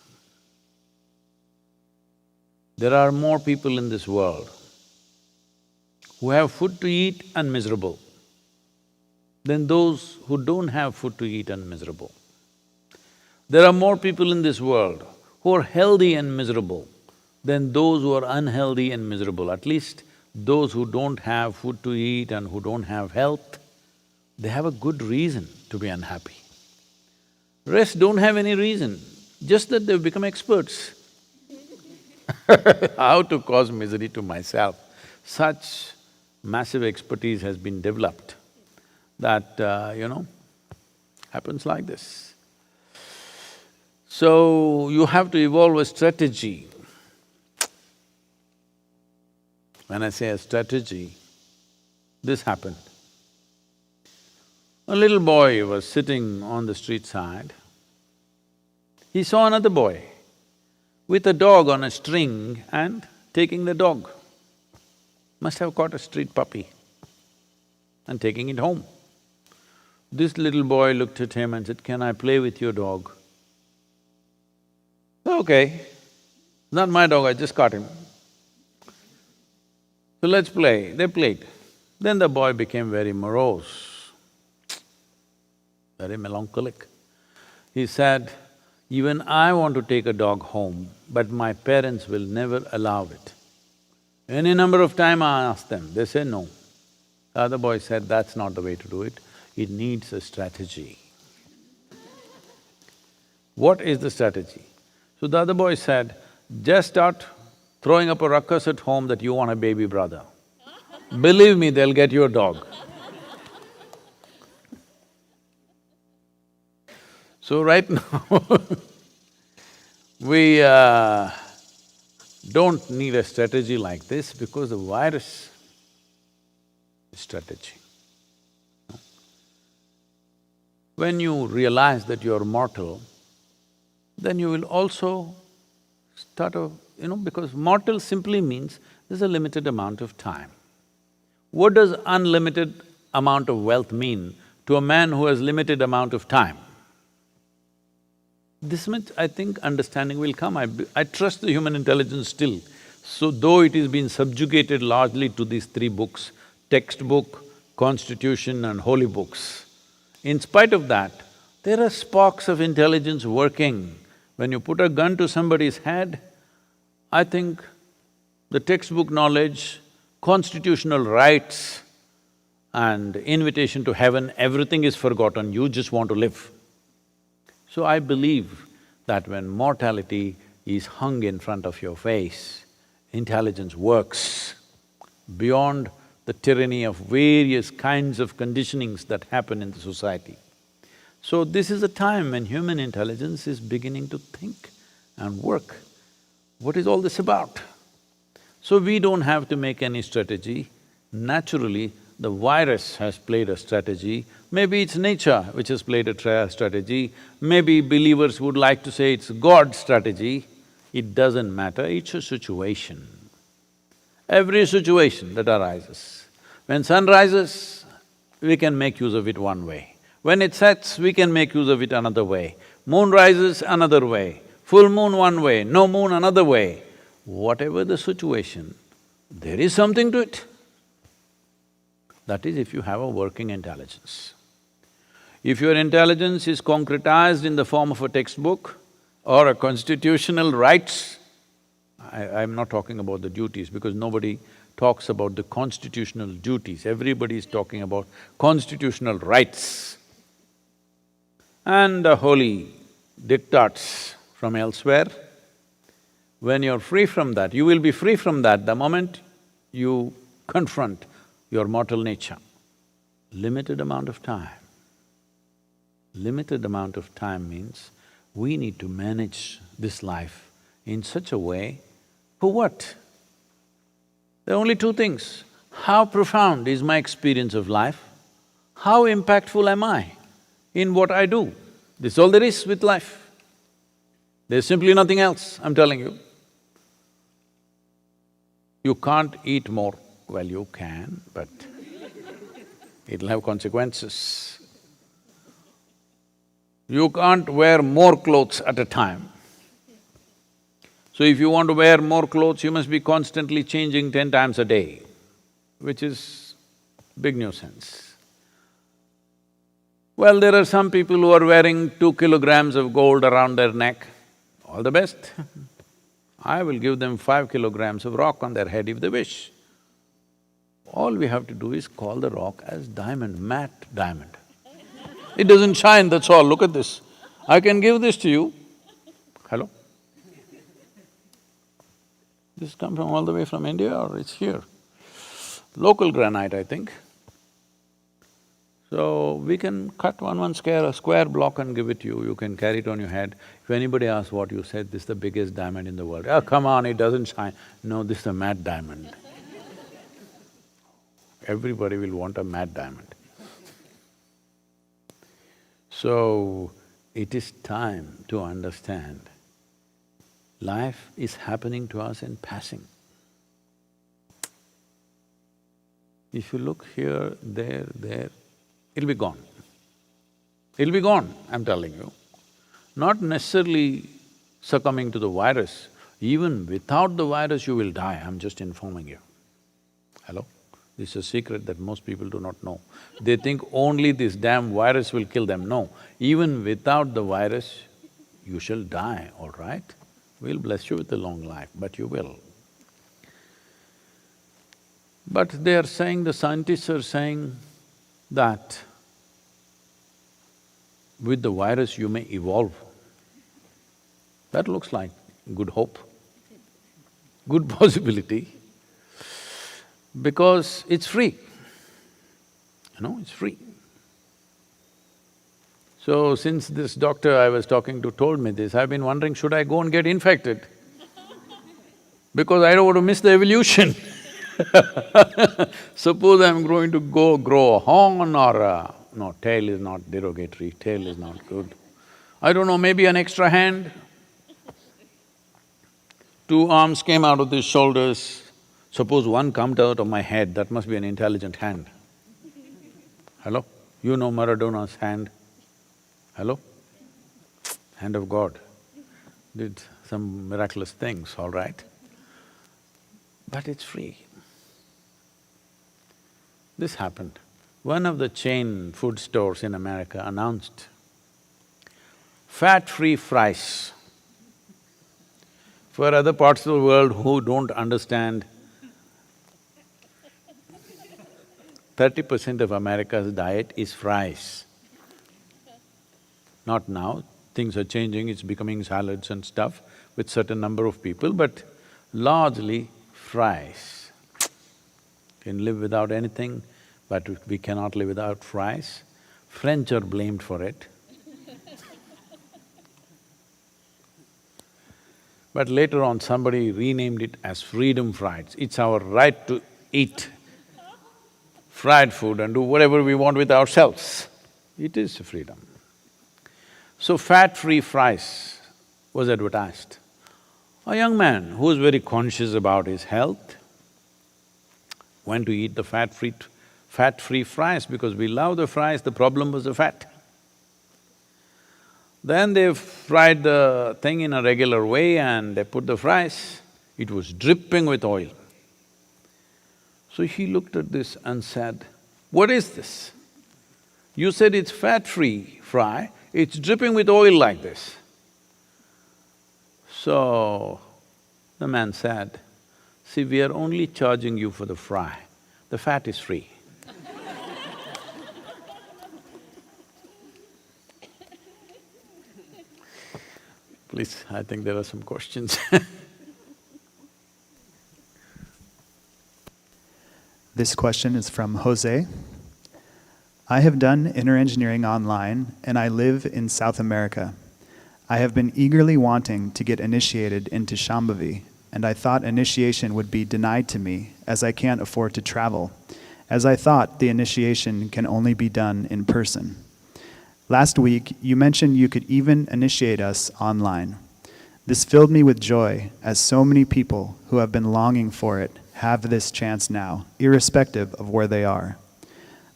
There are more people in this world who have food to eat and miserable than those who don't have food to eat and miserable. There are more people in this world who are healthy and miserable than those who are unhealthy and miserable. At least those who don't have food to eat and who don't have health, they have a good reason to be unhappy. Rest don't have any reason, just that they've become experts. How to cause misery to myself. Such massive expertise has been developed that, happens like this. So, you have to evolve a strategy. When I say a strategy, this happened. A little boy was sitting on the street side. He saw another boy with a dog on a string and taking the dog. Must have caught a street puppy and taking it home. This little boy looked at him and said, "Can I play with your dog?" "Okay, not my dog, I just caught him. So let's play." They played. Then the boy became very morose, very melancholic. He said, "Even I want to take a dog home, but my parents will never allow it. Any number of times I ask them, they say no." The other boy said, "That's not the way to do it needs a strategy." What is the strategy? So the other boy said, "Just start throwing up a ruckus at home that you want a baby brother. Believe me, they'll get you a dog." So right now we don't need a strategy like this because the virus is strategy. When you realize that you are mortal, then you will also start because mortal simply means there's a limited amount of time. What does unlimited amount of wealth mean to a man who has limited amount of time? This much, I think, understanding will come. I trust the human intelligence still. So though it has been subjugated largely to these three books, textbook, constitution and holy books, in spite of that, there are sparks of intelligence working. When you put a gun to somebody's head, I think the textbook knowledge, constitutional rights and invitation to heaven, everything is forgotten, you just want to live. So I believe that when mortality is hung in front of your face, intelligence works beyond the tyranny of various kinds of conditionings that happen in the society. So this is a time when human intelligence is beginning to think and work. What is all this about? So we don't have to make any strategy. Naturally, the virus has played a strategy. Maybe it's nature which has played a strategy. Maybe believers would like to say it's God's strategy. It doesn't matter, it's a situation. Every situation that arises. When sun rises, we can make use of it one way. When it sets, we can make use of it another way. Moon rises another way, full moon one way, no moon another way. Whatever the situation, there is something to it. That is if you have a working intelligence. If your intelligence is concretized in the form of a textbook or a constitutional rights, I'm not talking about the duties because nobody talks about the constitutional duties, everybody is talking about constitutional rights and the holy diktats from elsewhere. When you're free from that, you will be free from that the moment you confront your mortal nature. Limited amount of time. Limited amount of time means we need to manage this life in such a way, for what? There are only two things. How profound is my experience of life? How impactful am I in what I do? This is all there is with life. There's simply nothing else, I'm telling you. You can't eat more. Well, you can, but it'll have consequences. You can't wear more clothes at a time. So if you want to wear more clothes, you must be constantly changing 10 times a day, which is big nuisance. Well, there are some people who are wearing 2 kilograms of gold around their neck. All the best. I will give them 5 kilograms of rock on their head if they wish. All we have to do is call the rock as diamond, matte diamond. It doesn't shine, that's all, look at this. I can give this to you. Hello? This come from all the way from India or it's here? Local granite, I think. So, we can cut one square block and give it to you, you can carry it on your head. If anybody asks what you said, this is the biggest diamond in the world. Oh, come on, it doesn't shine. No, this is a matte diamond. Everybody will want a matte diamond. So, it is time to understand life is happening to us in passing. If you look here, there, it'll be gone. It'll be gone, I'm telling you. Not necessarily succumbing to the virus, even without the virus you will die, I'm just informing you. Hello? This is a secret that most people do not know. They think only this damn virus will kill them. No, even without the virus, you shall die, all right? We'll bless you with a long life, but you will. But they are saying, the scientists are saying that with the virus you may evolve. That looks like good hope, good possibility, because it's free, it's free. So since this doctor I was talking to told me this, I've been wondering, should I go and get infected? Because I don't want to miss the evolution. Suppose I'm going to grow a horn or no, tail is not derogatory, tail is not good. I don't know, maybe an extra hand. 2 arms came out of these shoulders. Suppose one comes out of my head, that must be an intelligent hand. Hello? You know Maradona's hand? Hello? Hand of God. Did some miraculous things, all right? But it's free. This happened. One of the chain food stores in America announced fat-free fries. For other parts of the world who don't understand, 30% of America's diet is fries. Not now, things are changing, it's becoming salads and stuff with certain number of people, but largely fries. Can live without anything, but we cannot live without fries. French are blamed for it. But later on, somebody renamed it as freedom fries. It's our right to eat fried food and do whatever we want with ourselves. It is freedom. So fat-free fries was advertised. A young man who was very conscious about his health went to eat the fat-free fries because we love the fries, the problem was the fat. Then they fried the thing in a regular way and they put the fries, it was dripping with oil. So he looked at this and said, "What is this? You said it's fat-free fry, it's dripping with oil like this." So the man said, "See, we are only charging you for the fry, the fat is free." Please, I think there are some questions. This question is from Jose. I have done inner engineering online and I live in South America. I have been eagerly wanting to get initiated into Shambhavi, and I thought initiation would be denied to me as I can't afford to travel, as I thought the initiation can only be done in person. Last week, you mentioned you could even initiate us online. This filled me with joy, as so many people who have been longing for it have this chance now, irrespective of where they are.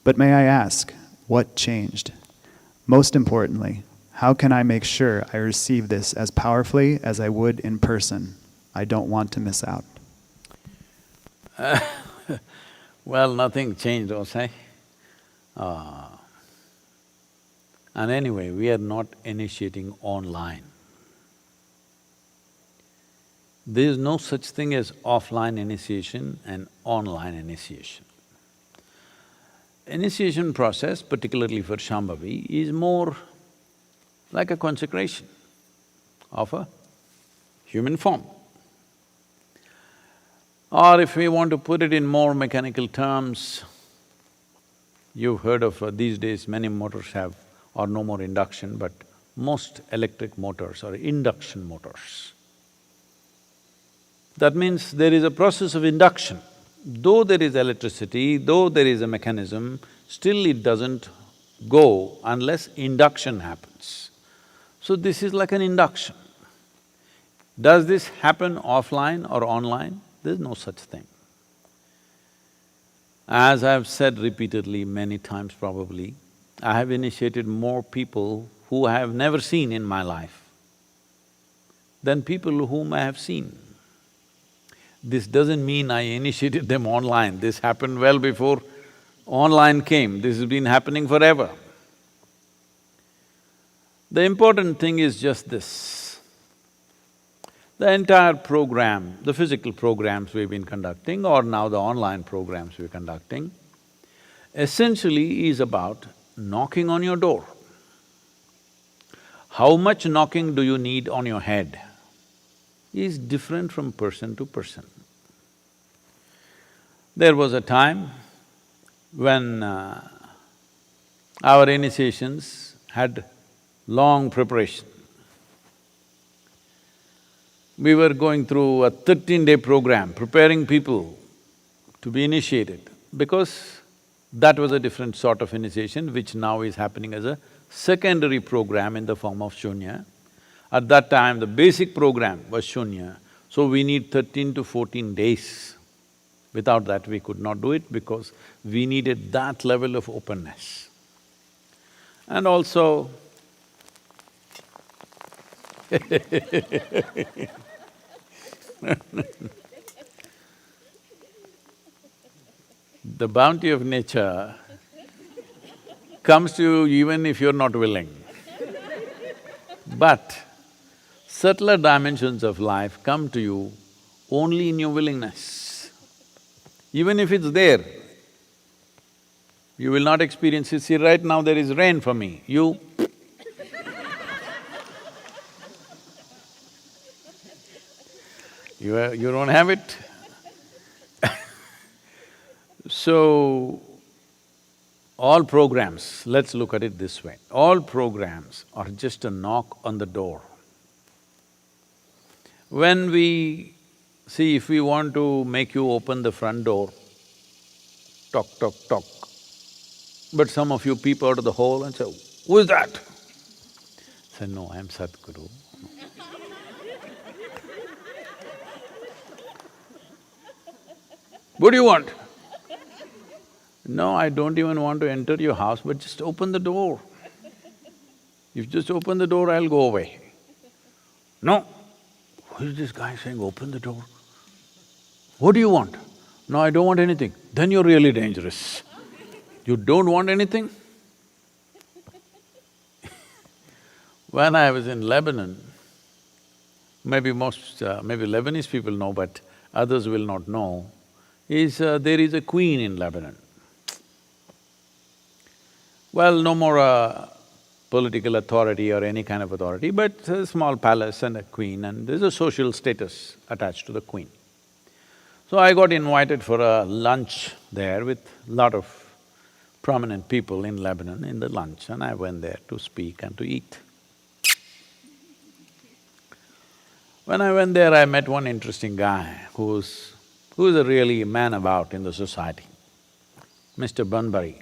But may I ask, what changed? Most importantly, how can I make sure I receive this as powerfully as I would in person? I don't want to miss out. Well, nothing changed, Jose. And anyway, we are not initiating online. There is no such thing as offline initiation and online initiation. Initiation process, particularly for Shambhavi, is more like a consecration of a human form. Or if we want to put it in more mechanical terms, you've heard of these days many motors have or no more induction, but most electric motors are induction motors. That means there is a process of induction. Though there is electricity, though there is a mechanism, still it doesn't go unless induction happens. So this is like an induction. Does this happen offline or online? There's no such thing. As I've said repeatedly, many times probably, I have initiated more people who I have never seen in my life than people whom I have seen. This doesn't mean I initiated them online, this happened well before online came, this has been happening forever. The important thing is just this. The entire program, the physical programs we've been conducting or now the online programs we're conducting, essentially is about knocking on your door. How much knocking do you need on your head is different from person to person. There was a time when our initiations had long preparation. We were going through a 13-day program, preparing people to be initiated, because that was a different sort of initiation which now is happening as a secondary program in the form of Shunya. At that time, the basic program was Shunya, so we need 13 to 14 days. Without that, we could not do it because we needed that level of openness. And also, the bounty of nature comes to you even if you're not willing. But Subtler dimensions of life come to you only in your willingness. Even if it's there, you will not experience it. See, right now there is rain for me, you you don't have it. So, all programs, let's look at it this way, all programs are just a knock on the door. When we… see, if we want to make you open the front door, tock, tock, tock, but some of you peep out of the hole and say, "Who is that?" Say, "No, I'm Sathguru." "What do you want?" "No, I don't even want to enter your house, but just open the door. If you just open the door, I'll go away." "No." "Who is this guy saying, open the door? What do you want?" "No, I don't want anything." "Then you're really dangerous. You don't want anything?" When I was in Lebanon, maybe maybe Lebanese people know, but others will not know, there is a queen in Lebanon. Well, no more political authority or any kind of authority, but a small palace and a queen, and there's a social status attached to the queen. So I got invited for a lunch there with lot of prominent people in Lebanon in the lunch, and I went there to speak and to eat. When I went there, I met one interesting guy who's a really man about in the society, Mr. Bunbury.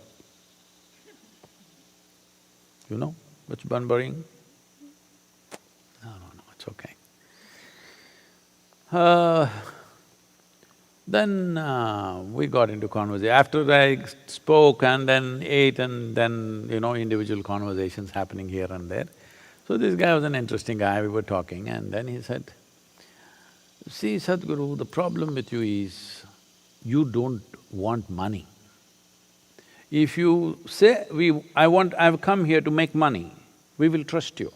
You know what's Bunburying? No, it's okay. Then we got into conversation. After I spoke and then ate and then, individual conversations happening here and there. So this guy was an interesting guy, we were talking, and then he said, "See, Sathguru, the problem with you is you don't want money. If you say, I've come here to make money, we will trust you.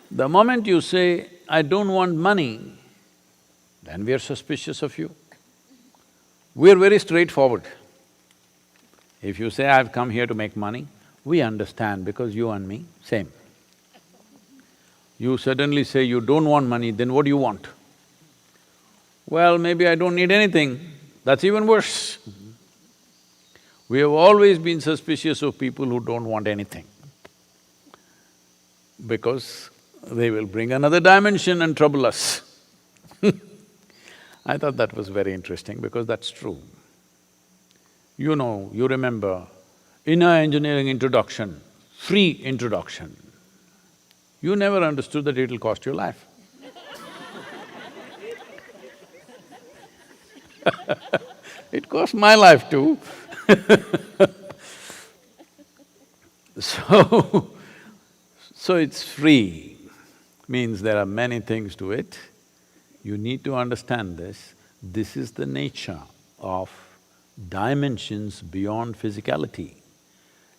The moment you say, I don't want money, then we are suspicious of you. We are very straightforward. If you say, I've come here to make money, we understand because you and me, same. You suddenly say you don't want money, then what do you want? Well, maybe I don't need anything, that's even worse. We have always been suspicious of people who don't want anything, because they will bring another dimension and trouble us. I thought that was very interesting because that's true. You remember, inner engineering introduction, free introduction, you never understood that it'll cost your life. It cost my life too. So it's free, means there are many things to it. You need to understand this. This is the nature of dimensions beyond physicality.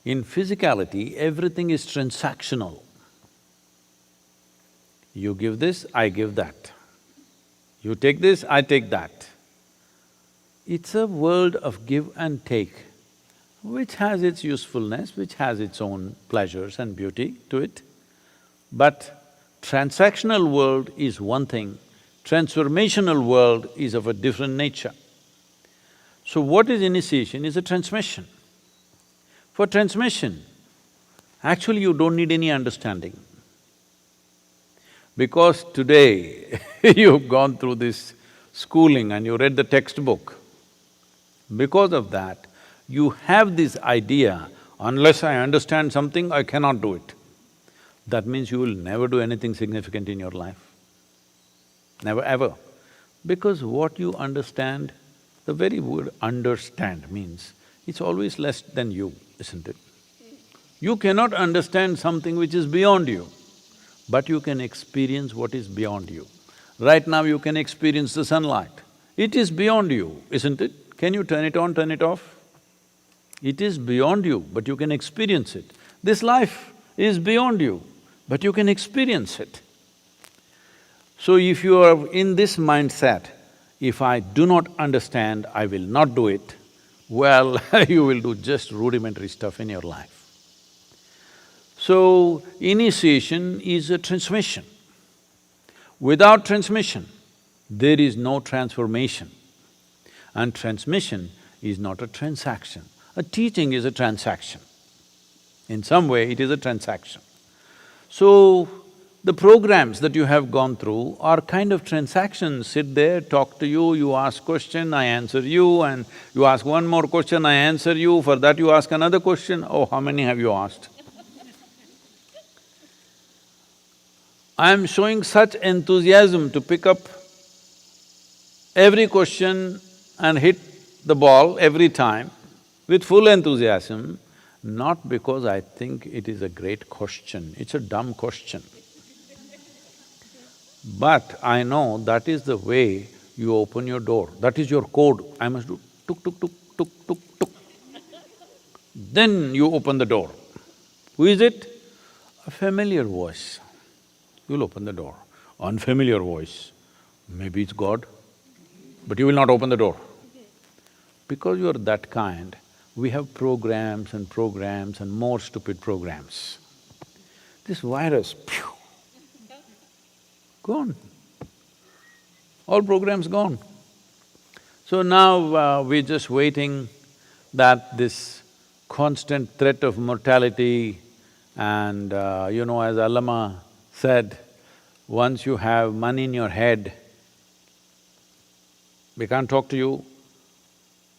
In physicality, everything is transactional. You give this, I give that. You take this, I take that. It's a world of give and take, which has its usefulness, which has its own pleasures and beauty to it. But transactional world is one thing, transformational world is of a different nature. So what is initiation is a transmission. For transmission, actually you don't need any understanding. Because today you've gone through this schooling and you read the textbook, because of that, you have this idea, unless I understand something, I cannot do it. That means you will never do anything significant in your life. Never ever. Because what you understand, the very word understand means, it's always less than you, isn't it? You cannot understand something which is beyond you, but you can experience what is beyond you. Right now you can experience the sunlight. It is beyond you, isn't it? Can you turn it on, turn it off? It is beyond you, but you can experience it. This life is beyond you. but you can experience it. So if you are in this mindset, if I do not understand, I will not do it, well, you will do just rudimentary stuff in your life. So, initiation is a transmission. Without transmission, there is no transformation. And transmission is not a transaction. A teaching is a transaction. In some way, it is a transaction. So, the programs that you have gone through are kind of transactions. Sit there, talk to you, you ask question, I answer you, and you ask one more question, I answer you, for that you ask another question. Oh, how many have you asked? I am showing such enthusiasm to pick up every question and hit the ball every time with full enthusiasm, not because I think it is a great question, it's a dumb question. But I know that is the way you open your door, that is your code. I must do tuk tuk tuk tuk tuk tuk. Then you open the door. Who is it? A familiar voice. You'll open the door. Unfamiliar voice, maybe it's God, but you will not open the door. Because you are that kind, we have programs and more stupid programs. This virus, phew, gone. All programs gone. So now we're just waiting that this constant threat of mortality and as Allama said, once you have money in your head, we can't talk to you.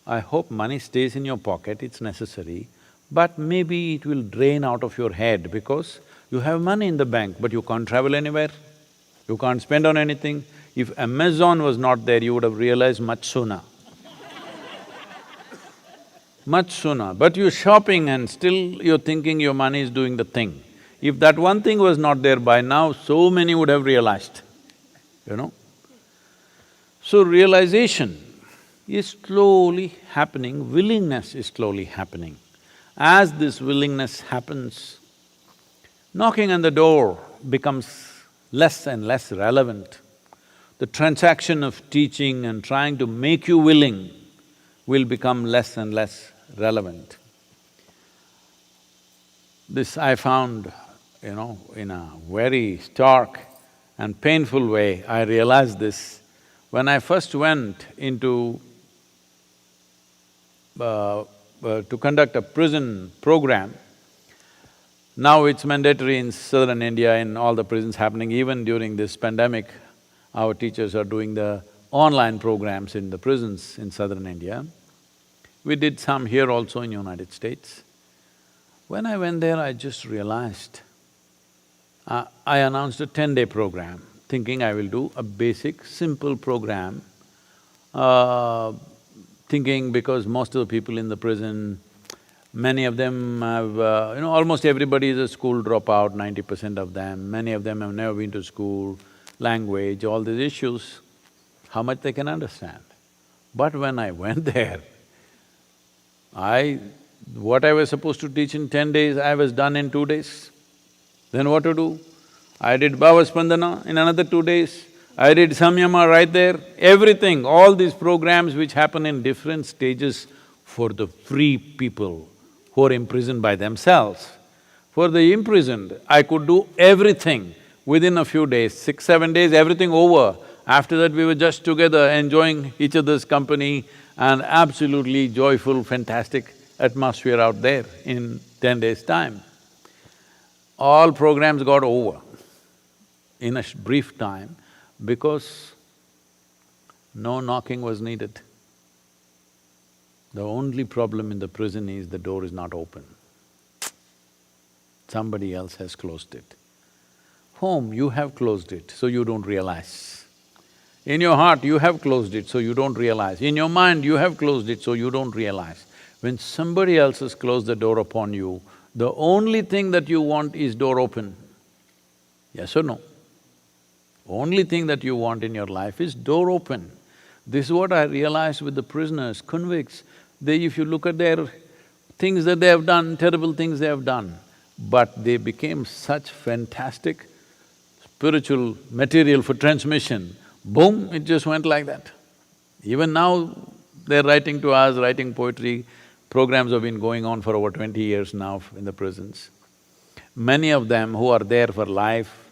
I hope money stays in your pocket, it's necessary, but maybe it will drain out of your head because you have money in the bank, but you can't travel anywhere, you can't spend on anything. If Amazon was not there, you would have realized much sooner. Much sooner, but you're shopping and still you're thinking your money is doing the thing. If that one thing was not there by now, so many would have realized, So realization is slowly happening, willingness is slowly happening. As this willingness happens, knocking on the door becomes less and less relevant. The transaction of teaching and trying to make you willing will become less and less relevant. This I found, in a very stark and painful way, I realized this. When I first went into to conduct a prison program, now it's mandatory in southern India, in all the prisons happening, even during this pandemic, our teachers are doing the online programs in the prisons in southern India. We did some here also in United States. When I went there, I just realized, I announced a 10-day program, thinking I will do a basic, simple program, thinking because most of the people in the prison, many of them have… almost everybody is a school dropout, 90% of them, many of them have never been to school, language, all these issues, how much they can understand. But when I went there, what I was supposed to teach in 10 days, I was done in 2 days. Then what to do? I did Bhava Spandana in another 2 days, I did Samyama right there, everything, all these programs which happen in different stages for the free people who are imprisoned by themselves. For the imprisoned, I could do everything within a few days, 6, 7 days, everything over. After that, we were just together enjoying each other's company and absolutely joyful, fantastic atmosphere out there in 10 days' time. All programs got over in a brief time because no knocking was needed. The only problem in the prison is the door is not open. Somebody else has closed it. Home, you have closed it, so you don't realize. In your heart, you have closed it, so you don't realize. In your mind, you have closed it, so you don't realize. When somebody else has closed the door upon you, the only thing that you want is door open. Yes or no? Only thing that you want in your life is door open. This is what I realized with the prisoners, convicts. If you look at their things that they have done, terrible things they have done, but they became such fantastic spiritual material for transmission, boom, it just went like that. Even now, they're writing to us, writing poetry. Programs have been going on for over 20 years now in the prisons. Many of them who are there for life,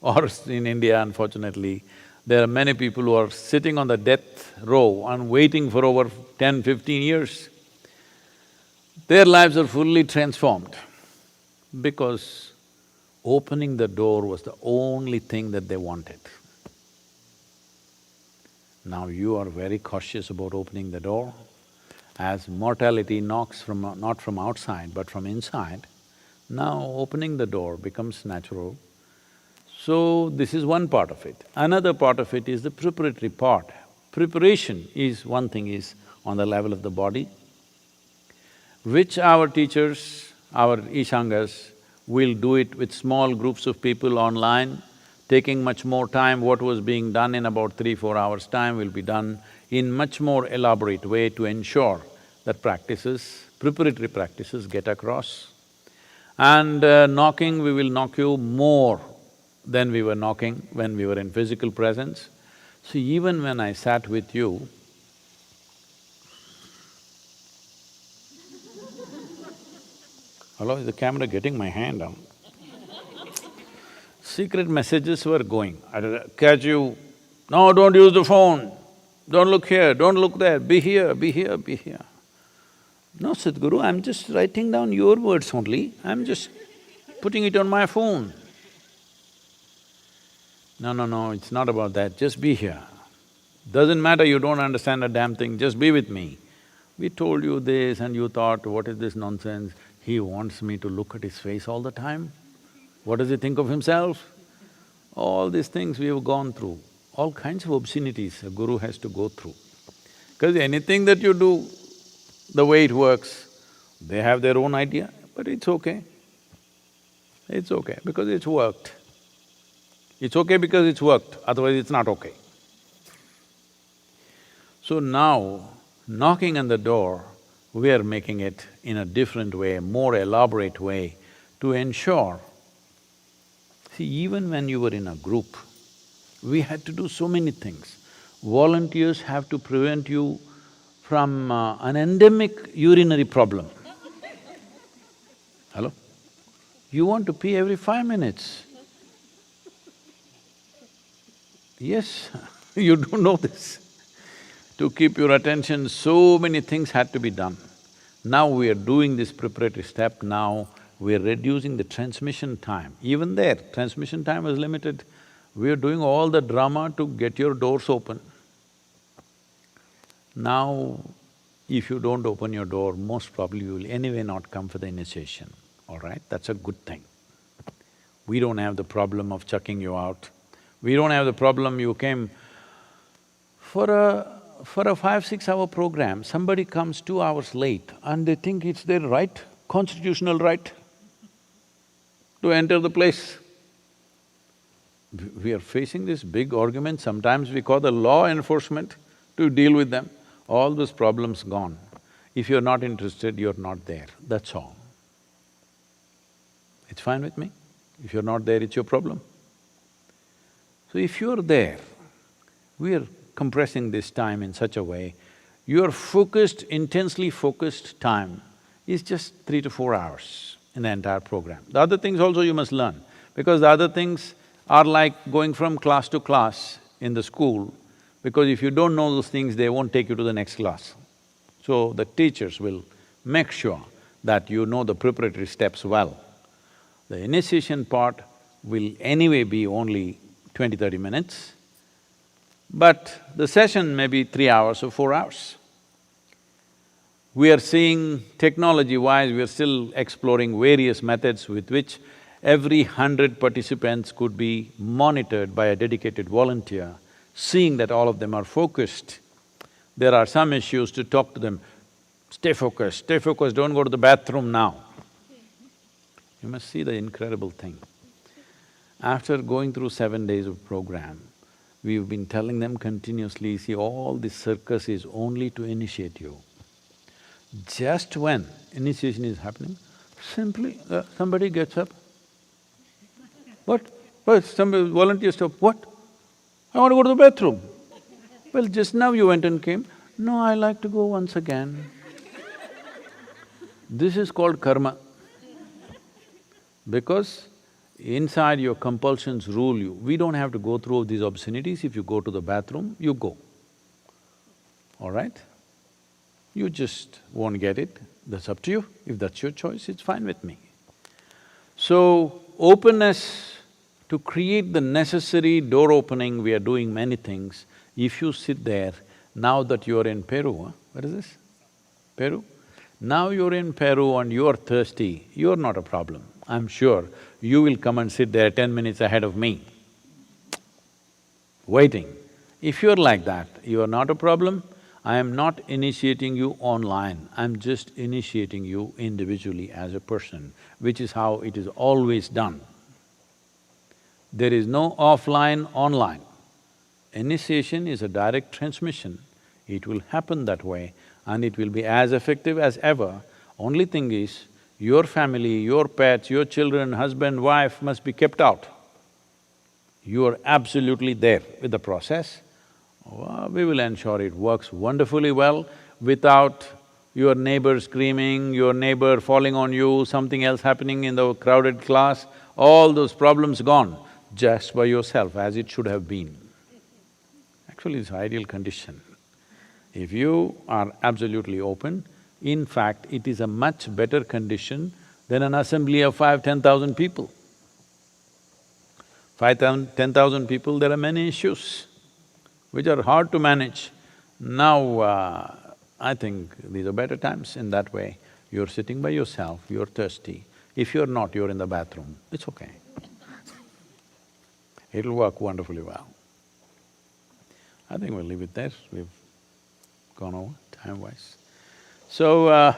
or in India, unfortunately, there are many people who are sitting on the death row and waiting for over 10, 15 years. Their lives are fully transformed because opening the door was the only thing that they wanted. Now you are very cautious about opening the door. As mortality knocks from… not from outside but from inside, now opening the door becomes natural. So this is one part of it. Another part of it is the preparatory part. Preparation is… one thing is on the level of the body, which our teachers, our Ishangas will do it with small groups of people online, taking much more time. What was being done in about 3–4 hours' time will be done in much more elaborate way to ensure that practices, preparatory practices get across. And knocking, we will knock you more than we were knocking when we were in physical presence. So even when I sat with you, hello, is the camera getting my hand on? Secret messages were going. I'd catch you, no, don't use the phone, don't look here, don't look there, be here, be here, be here. No, Sathguru, I'm just writing down your words only, I'm just putting it on my phone. No, it's not about that, just be here. Doesn't matter you don't understand a damn thing, just be with me. We told you this and you thought, what is this nonsense? He wants me to look at his face all the time. What does he think of himself? All these things we have gone through, all kinds of obscenities a guru has to go through. Because anything that you do, the way it works, they have their own idea, but it's okay. It's okay because it's worked. It's okay because it's worked, otherwise it's not okay. So now, knocking on the door, we are making it in a different way, more elaborate way to ensure… See, even when you were in a group, we had to do so many things. Volunteers have to prevent you from an endemic urinary problem. Hello? You want to pee every 5 minutes. Yes, you don't know this. To keep your attention, so many things had to be done. Now we are doing this preparatory step, now we are reducing the transmission time. Even there, transmission time was limited. We are doing all the drama to get your doors open. Now, if you don't open your door, most probably you will anyway not come for the initiation, all right? That's a good thing. We don't have the problem of chucking you out. We don't have the problem you came for a 5–6 hour program, somebody comes 2 hours late and they think it's their right, constitutional right to enter the place. We are facing this big argument, sometimes we call the law enforcement to deal with them. All those problems gone. If you're not interested, you're not there, that's all. It's fine with me. If you're not there, it's your problem. So if you're there, we are compressing this time in such a way, your focused, intensely focused time is just 3 to 4 hours in the entire program. The other things also you must learn, because the other things are like going from class to class in the school, because if you don't know those things, they won't take you to the next class. So the teachers will make sure that you know the preparatory steps well. The initiation part will anyway be only 20–30 minutes, but the session may be 3 hours or 4 hours. We are seeing technology-wise, we are still exploring various methods with which every 100 participants could be monitored by a dedicated volunteer, seeing that all of them are focused. There are some issues to talk to them, stay focused, don't go to the bathroom now. You must see the incredible thing. After going through 7 days of program, we've been telling them continuously, see, all this circus is only to initiate you. Just when initiation is happening, Simply, somebody gets up. What? What? Somebody volunteers to… What? I want to go to the bathroom. Well, just now you went and came. No, I like to go once again. This is called karma. Because inside your compulsions rule you. We don't have to go through these obscenities. If you go to the bathroom, you go. All right? You just won't get it, that's up to you. If that's your choice, it's fine with me. So, openness to create the necessary door opening, we are doing many things. If you sit there, now that you're in Peru, What is this? Peru? Now you're in Peru and you're thirsty, you're not a problem. I'm sure you will come and sit there 10 minutes ahead of me, waiting. If you're like that, you are not a problem. I am not initiating you online, I'm just initiating you individually as a person, which is how it is always done. There is no offline, online. Initiation is a direct transmission, it will happen that way and it will be as effective as ever. Only thing is, your family, your pets, your children, husband, wife must be kept out. You are absolutely there with the process. We will ensure it works wonderfully well without your neighbor screaming, your neighbor falling on you, something else happening in the crowded class, all those problems gone just by yourself as it should have been. Actually, it's ideal condition. If you are absolutely open, in fact, it is a much better condition than an assembly of 5,000–10,000 people. 5,000–10,000 people, there are many issues which are hard to manage. Now, I think these are better times in that way. You're sitting by yourself, you're thirsty. If you're not, you're in the bathroom, it's okay. It'll work wonderfully well. I think we'll leave it there, we've gone over time-wise. So,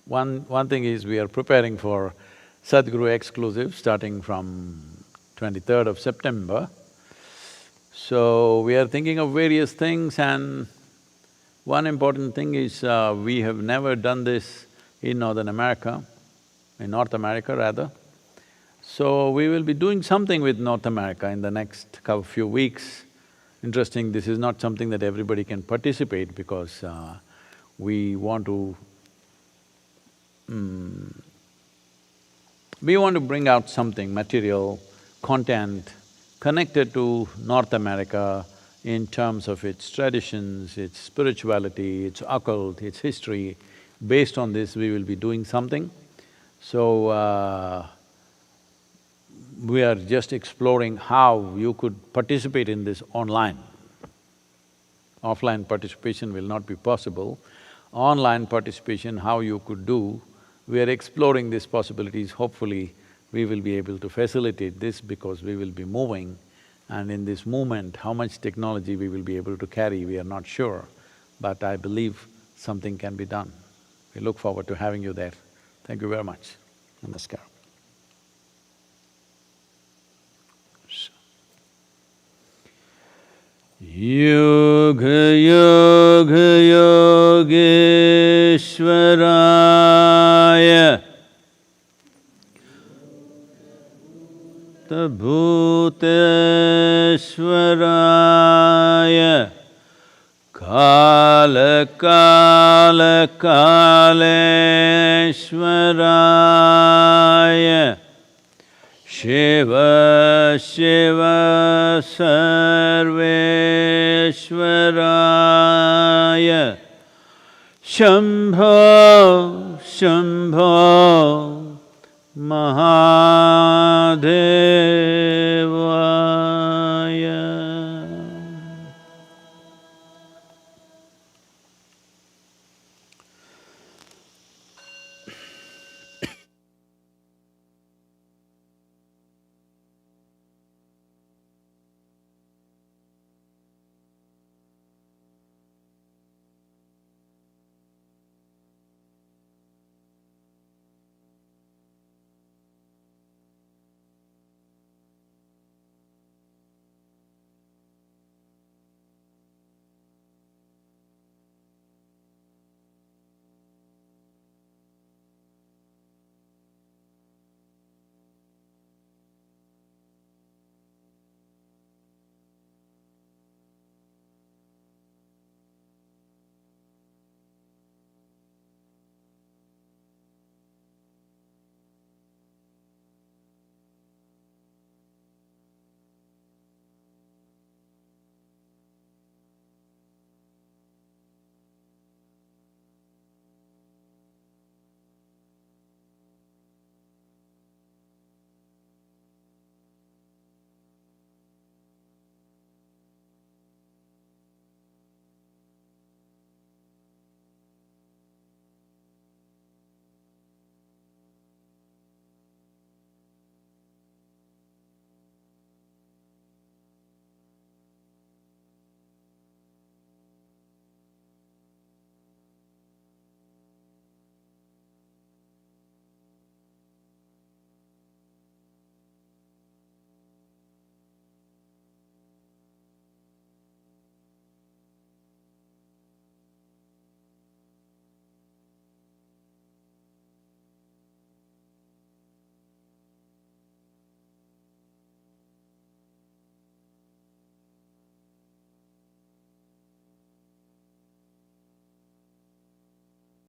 one thing is we are preparing for Sathguru exclusive starting from 23rd of September. So, we are thinking of various things and one important thing is we have never done this in North America rather. So, we will be doing something with North America in the next few weeks. Interesting, this is not something that everybody can participate because we want to bring out something, material, content connected to North America in terms of its traditions, its spirituality, its occult, its history. Based on this, we will be doing something. So, we are just exploring how you could participate in this online. Offline participation will not be possible. Online participation, how you could do, we are exploring these possibilities. Hopefully, we will be able to facilitate this because we will be moving and in this movement, how much technology we will be able to carry, we are not sure. But I believe something can be done. We look forward to having you there. Thank you very much. Namaskar. Yoga Yoga Yogeshwaraya Bhuteshwaraya Kala Kala Kaleshwaraya Shiva Shiva Sarveshwaraya Shambho Shambho